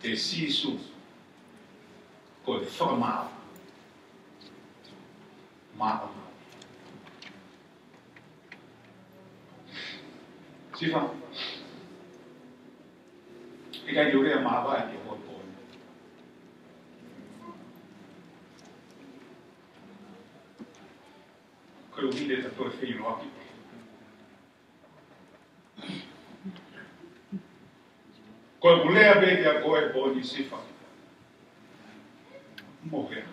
Te sisu. Ko e whakamao. Mao. Sifa. I kai urea mawa e o poi. Ko u hide ta to e whino aki. Ko e ulea beke a koe poi ni sifa. Morrer.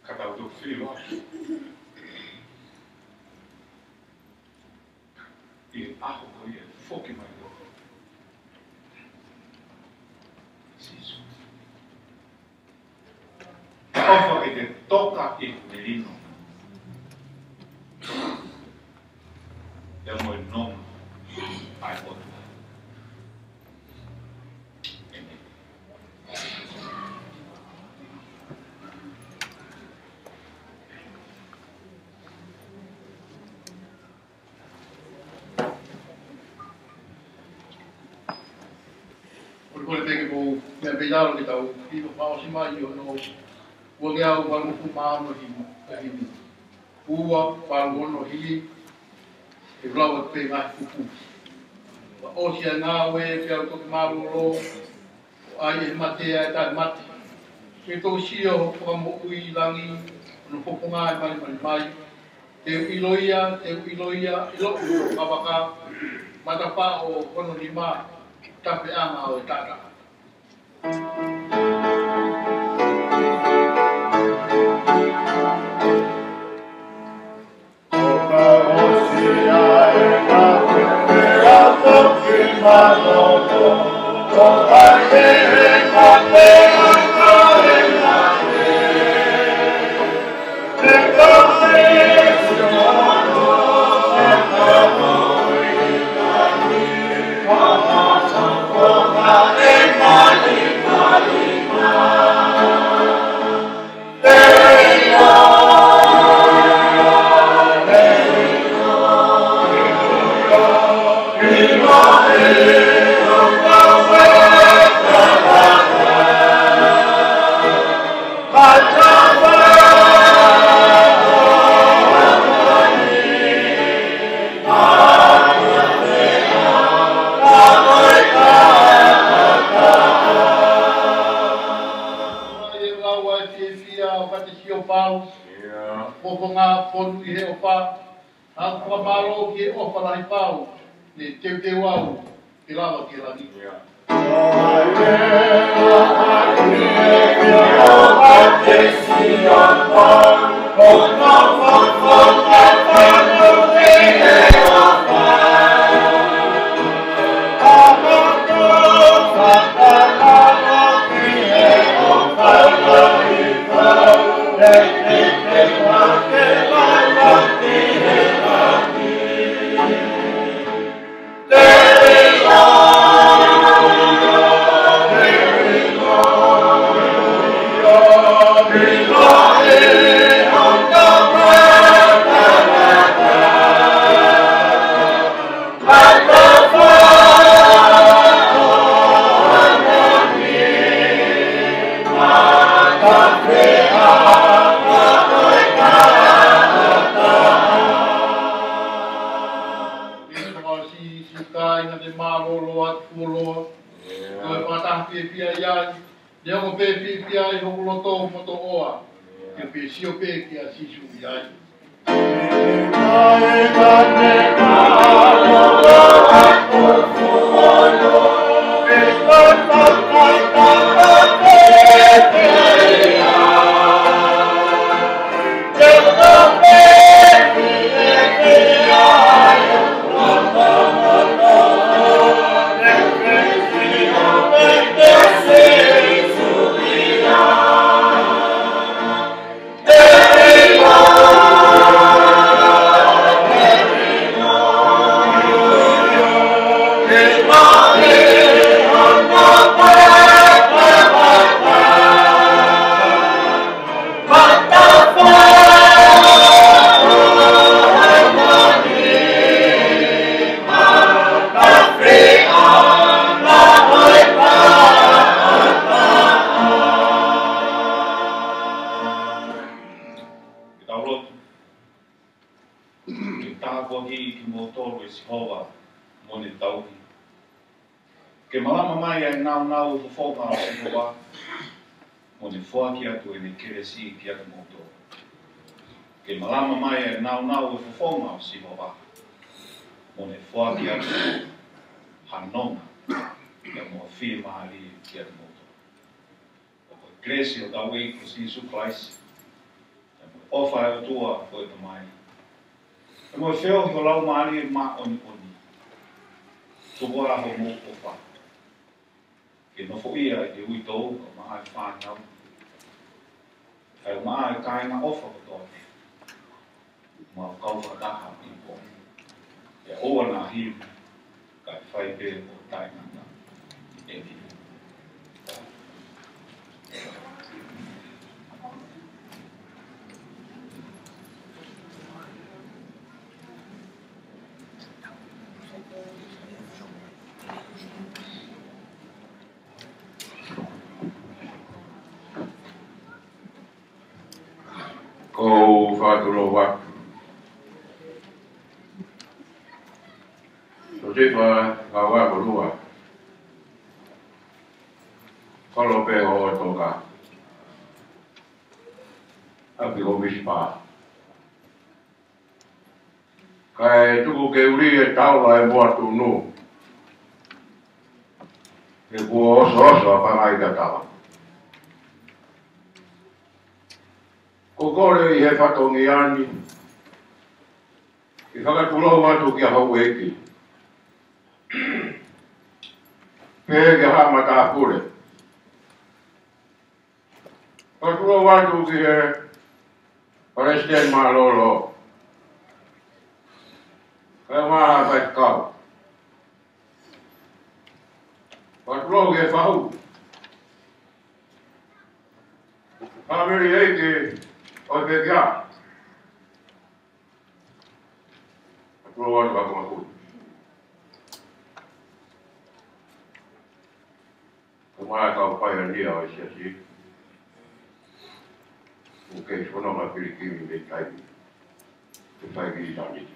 Cada um do filho, e arro ia fogo mais louco. Isso. Ova e de toca e menino. É o meu nome, Pai Outro. Oi peke ko me beidalo ki tau i no pao si mai o no ua ke au palu ku maa no hi ua palu ono hi e vlau e pe ngai kuku. O si a ngā we pe au toki maru lo o ai e mate e tai mate. Ke tō si o whakamo ui langi no poponga e mali mai. Te iloia, ilo kawaka matapa o kono ni maa. Tape ama o tata. Oka osia e ka te ato ki manoto. Oka te e ka te ata e nane. Te ka te siono e ka hoi nani. Oka e mani mani te wau, te lava ki rani. Oh, Lea ko pe pia I ho loto moto oa. Ke pe sio pe ki a sisu iai. Ke malama mai e nau fofoka o sihoa, mo ne whoaki atu e ne keresi ki atu moto. Ke malama mai e nau fofoka o sihoa, mo ne whoaki atu hanonga, e mo whia mahari ki atu moto. O koe kresi o taui ko Sisu Christ, e mo ofa e o tua koe ta mai. E mo whio hi o lau mahari e ma oni oni, tuwara ho mo ofa. Ke no fo ia te ui tau, o maa e whānau. Kai o maa e kāinga ofa o tōne. Maa o kau whataha i po. E oa nā hiu, kai whai pē o tainanga. E ki. Ko whāturo watu. So te wha ngā wako rua. Kolo pe ho o toka. Api ho mispa. Kai tuku ke uri e taula e mua tunu. E kua oso a pangai ka tawa. Ko kore I he whatongi ani, I whakatulou atu ki a hau eki. Pēhe ki hama tā pure. Whakatulou atu ki he President Malolo. Kai maha pai kau. Whakatulou ki he whahu. Whamiri eki, oi pe kia. Apuro watu wako makui. Kumaya kau pai handia o siasi. Uke sono ma pirikimi me taibi. Te pai ki tani.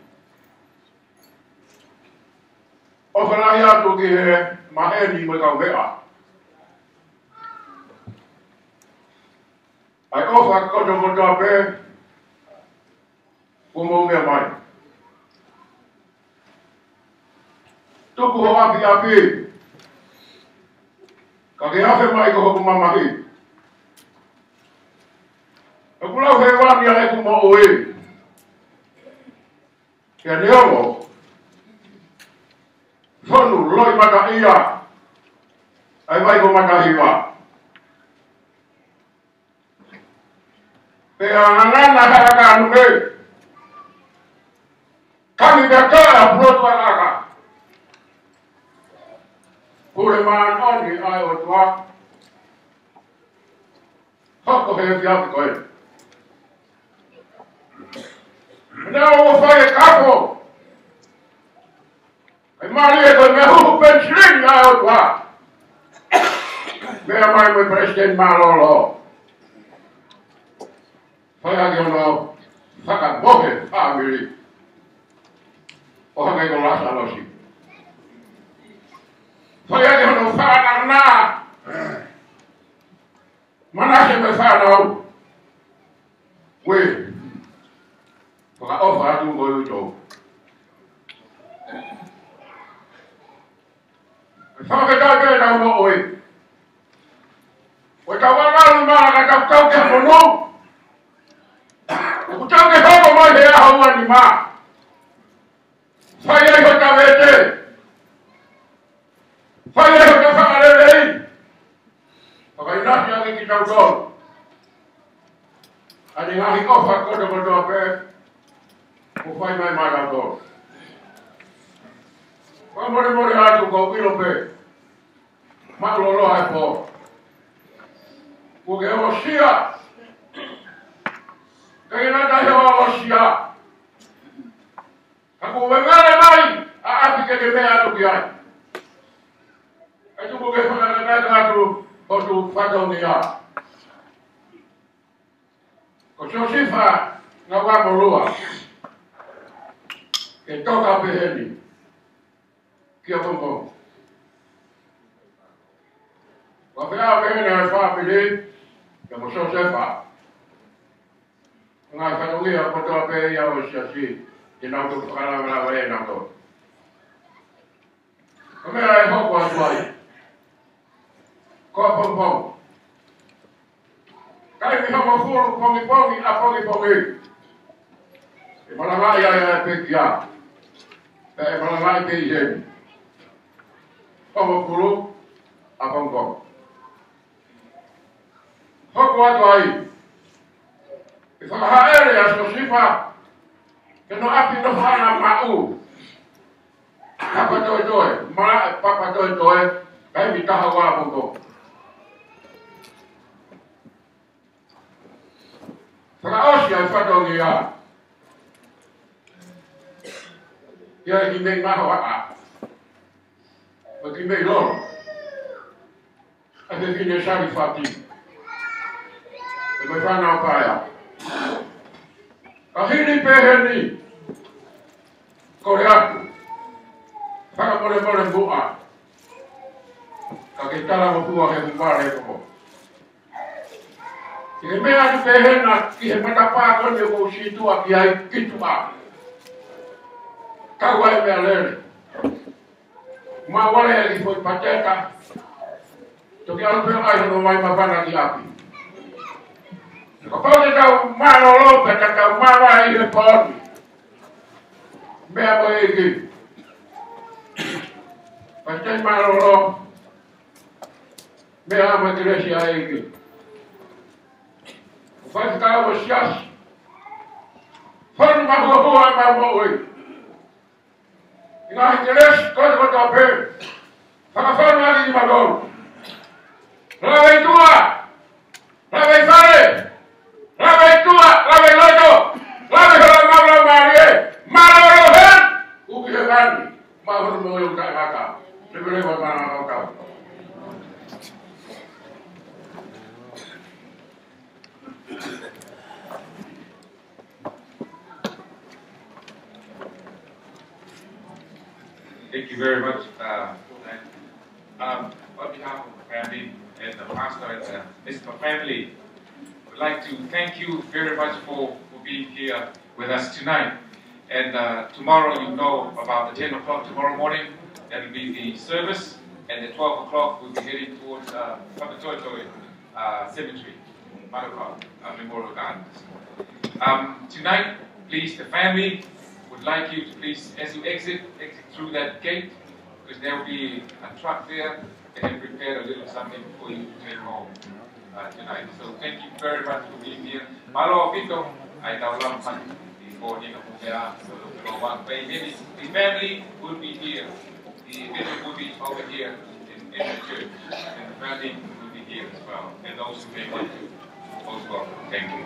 O whanahi atu ki he maheni me kau mea. Ai ofa koto koto pe, kumo mea mai. Tuku ho api, ka ke hawe mai ko hoku mamahi. E kulau he wani a eku mo oe. Kia neomo, whanu loi mata ia, ai mai ko mata hiwa. Pe anana haraka anume. Kami dakara proto alaka. Pure man oni ai o tua. Hoko he fiapi koe. Nao o whae kapo. Ai mari e koe me huhu pensrin ai o tua. Mea mai me President Malolo. Whae agi ono whakamohe whamiri. O hanga I ko lasa losi. Whae agi ono whakanarna. whānau. Koe. Whakaofa atu ngoi utou. Whakatau pēr nau mo oi. Koe tau walaru maa ka tau ke mono. Ko tau ke hoko mai he aho wani maa. Whai ai ho tau e te. Whai ai ho tau whakarelei. Whakainati ake ki tau tolu. Ani ngahi ofa koto koto ape. Ko whai mai mai tau tolu. Wha more atu ko pilo pe. Ma lolo hai po. Ko ke o sia. Kaya na tayo o sia. Ako wengare mai a api ke mea atu ki ai. Atu ko ke whakataka atu o tu whakau ni a. Ko sifa nga wamorua. Ke toka peheni. Kia pompo. Wapea peheni a whapili. Ke mo sifa. Nga whanungi a kotoa pe ia o siasi. Te nau tu whakarawara e nau to. Ka mea e hoko atu ai. Ko pompo. Kai mi hoko furu pongi pongi a pongi pongi. E malamai ai a pe kia. E malamai pe i Hoko furu a pompo. Hoko atu ai. E whakahaere a so sifa. Ke no api no whana mau. Papa toi toi. Mara papa toi toi. Kai mi taha wā pongo. Whakaosi ai whatongi a. Ia e ki mei maho a. O ki mei loro. A te kine sari whati. E me whana o paia. Ka hini peheni. Kore atu. Whaka more more mua. Ka ke tala mo tua he mupare koko. Ke mea atu pehena ki he matapā kone ko usitua ki ai kitu a. Kau ai mea lere. Ma wale e ki foi pateta. Toki alu peo ai hono mai mawhana ki api. Ko pau tau mano lope tau mawa i he pōni. Mea mo e ki. Pastai mano lope. Mea ama kiresi a e ki. Ko whai whakau o siasi. Whanu mahua hua e mau mo oi. I ngahi kiresi kote kote a pē. Whakawhanu aki ki magoru. Rawei tua. Rawei whare. Rawei tua, rawei loto, rawei hora maura marie, maro hen, uki he mani, mahuru mo yung kakaka, sebele wa mana kakau. Thank you very much. On behalf of the family and the pastor and Mr. Family, I'd like to thank you very much for being here with us tonight. And tomorrow, you know, about the 10 o'clock tomorrow morning, that will be the service. And at 12 o'clock, we'll be heading towards Papatoetoe Cemetery, Maroko, Memorial Gardens. Tonight, please, the family would like you to please, as you exit through that gate, because there will be a truck there, and have prepared a little something for you to take home tonight. So thank you very much for being here. Malo Pito, I know Lampan before Nina Pumea, the family will be here. The bishop will be over here in the church, and the family will be here as well. And those who may want to, most welcome. Thank you.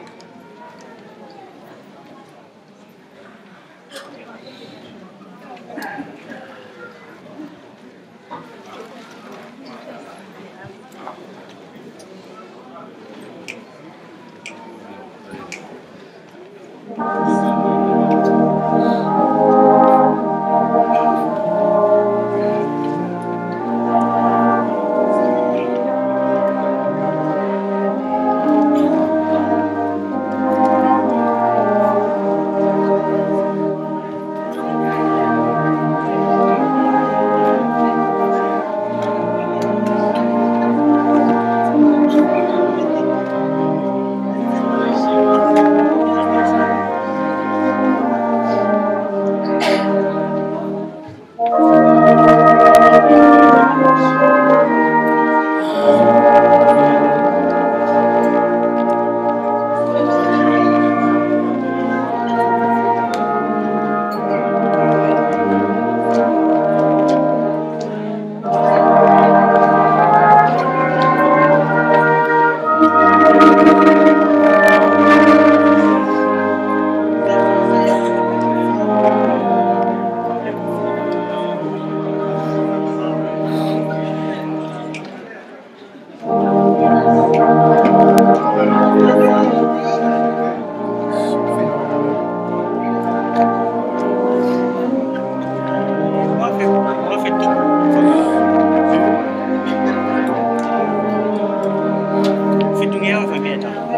也有分别的。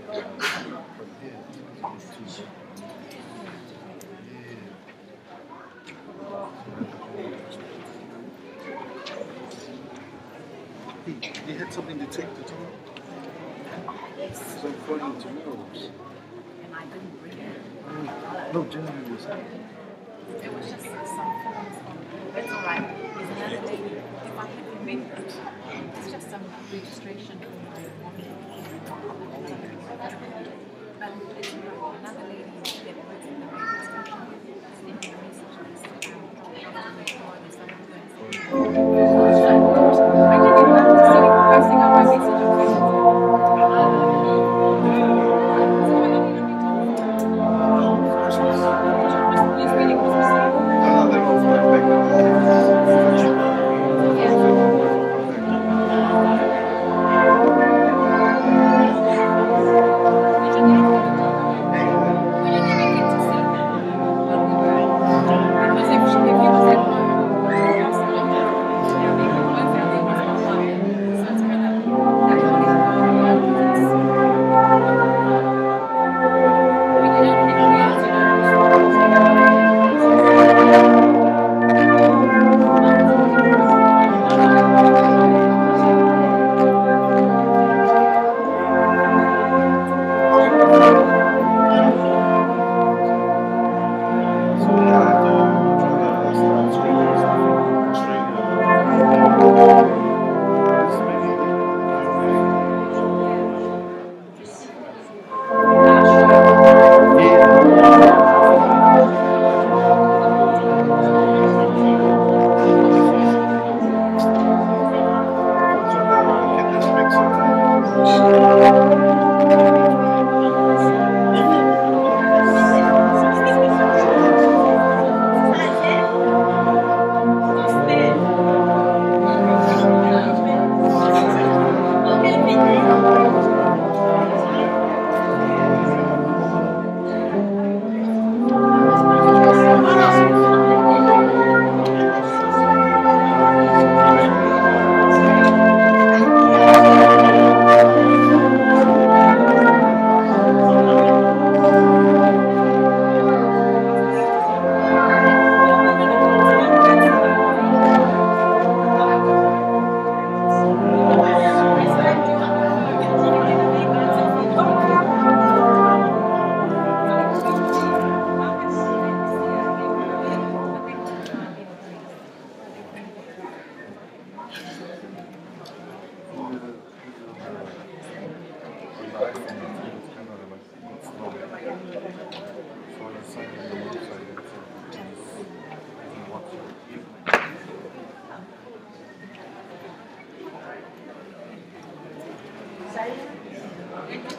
He had something detected on it. Some flooding tomorrows. And I didn't bring it. No, January was It was just some films on. It's alright. There's another lady. If I can remember it, it's just some registration for my but it's another lady that works in the radio station. Sent me a message list. To make sure there's something going on. I didn't even have to see it posting on my message on Facebook.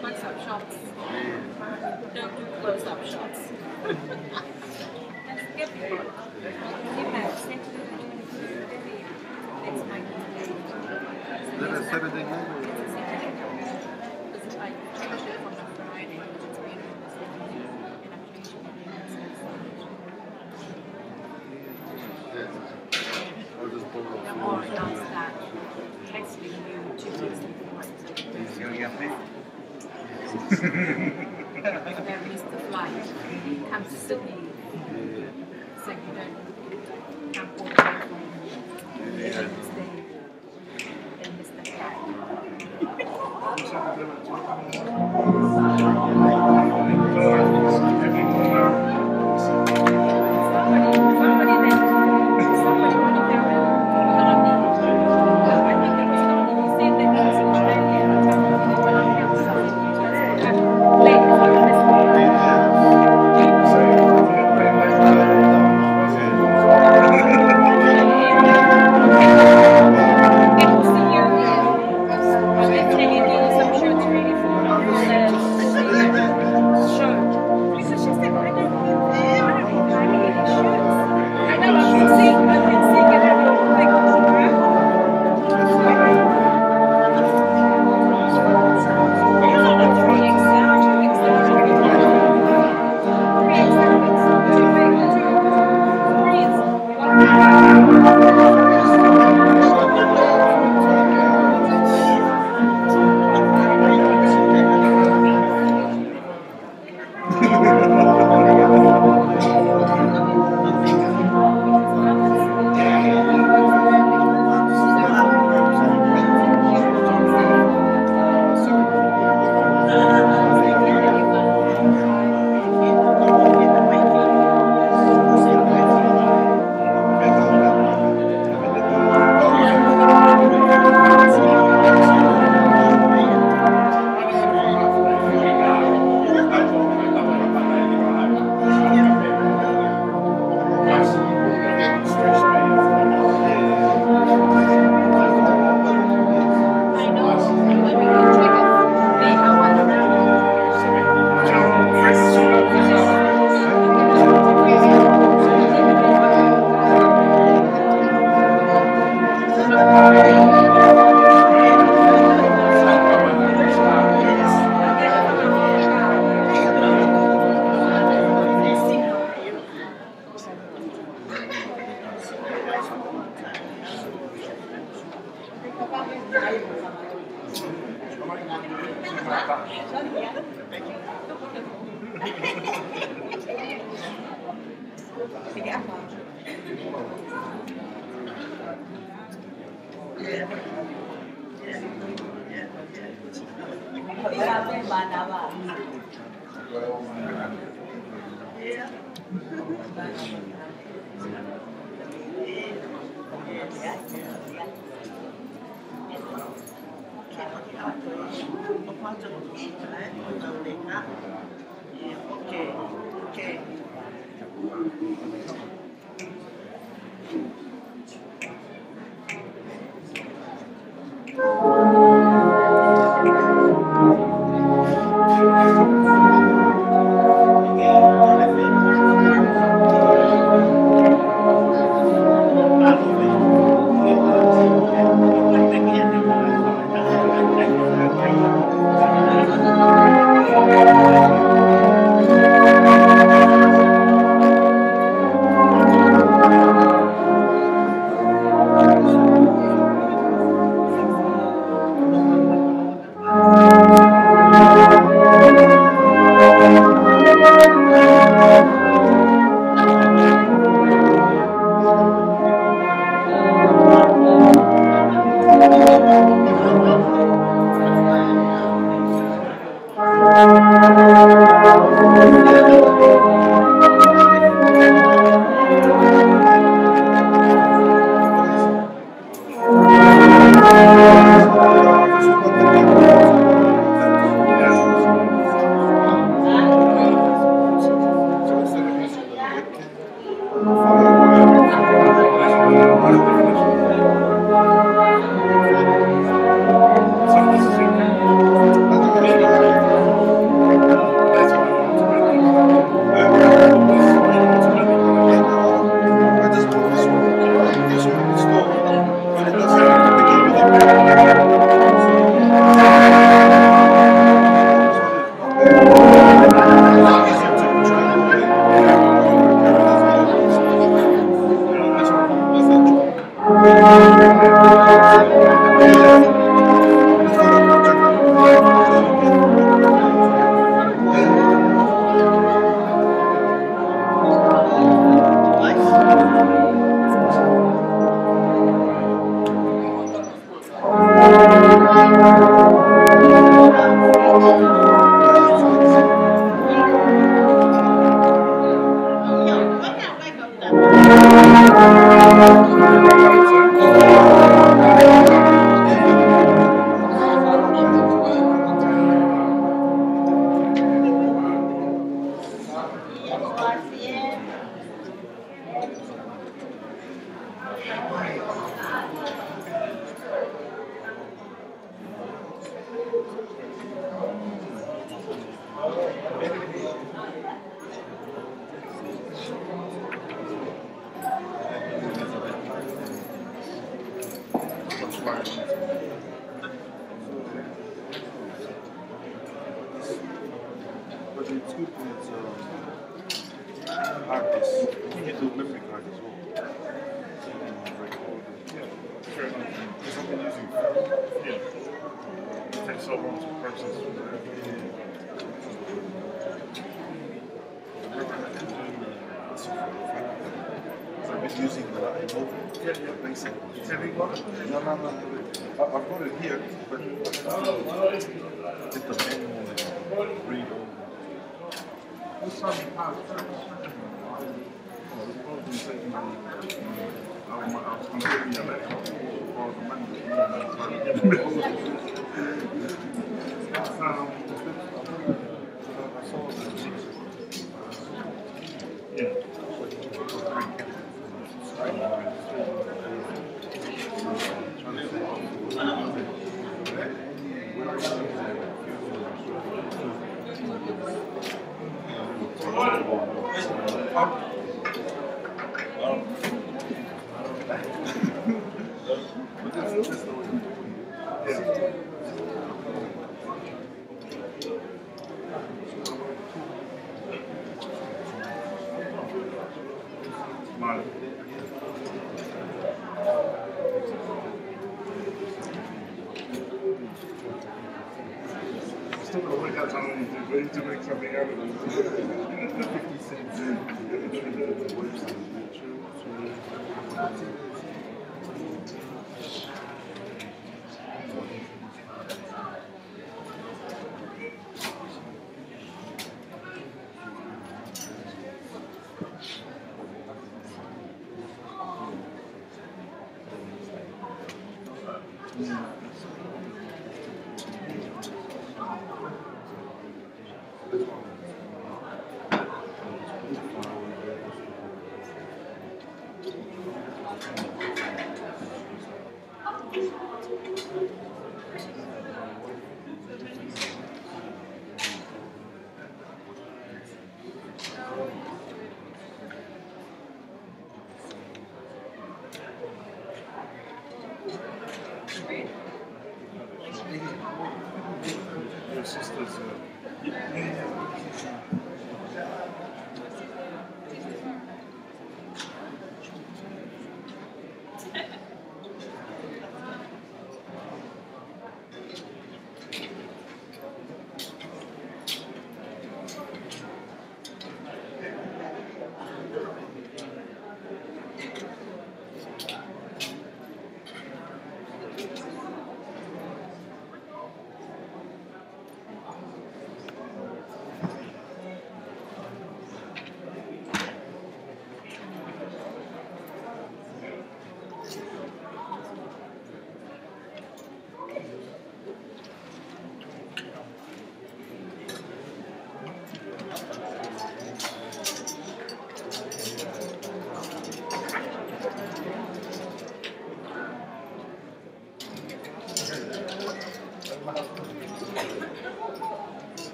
Close-up shots. Don't do close-up shots. That's good. Then Saturday night. That missed the flight. Comes to Sydney. So you don't come all the way from stay and miss the like that's how you do. We need to make something out of it. 50 cents. Your sister's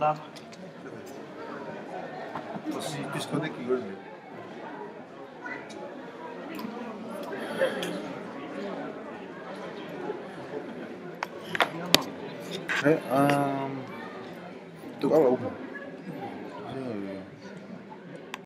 Là. Aussi, puisqu'on est qui veut. Hey, doe alle open.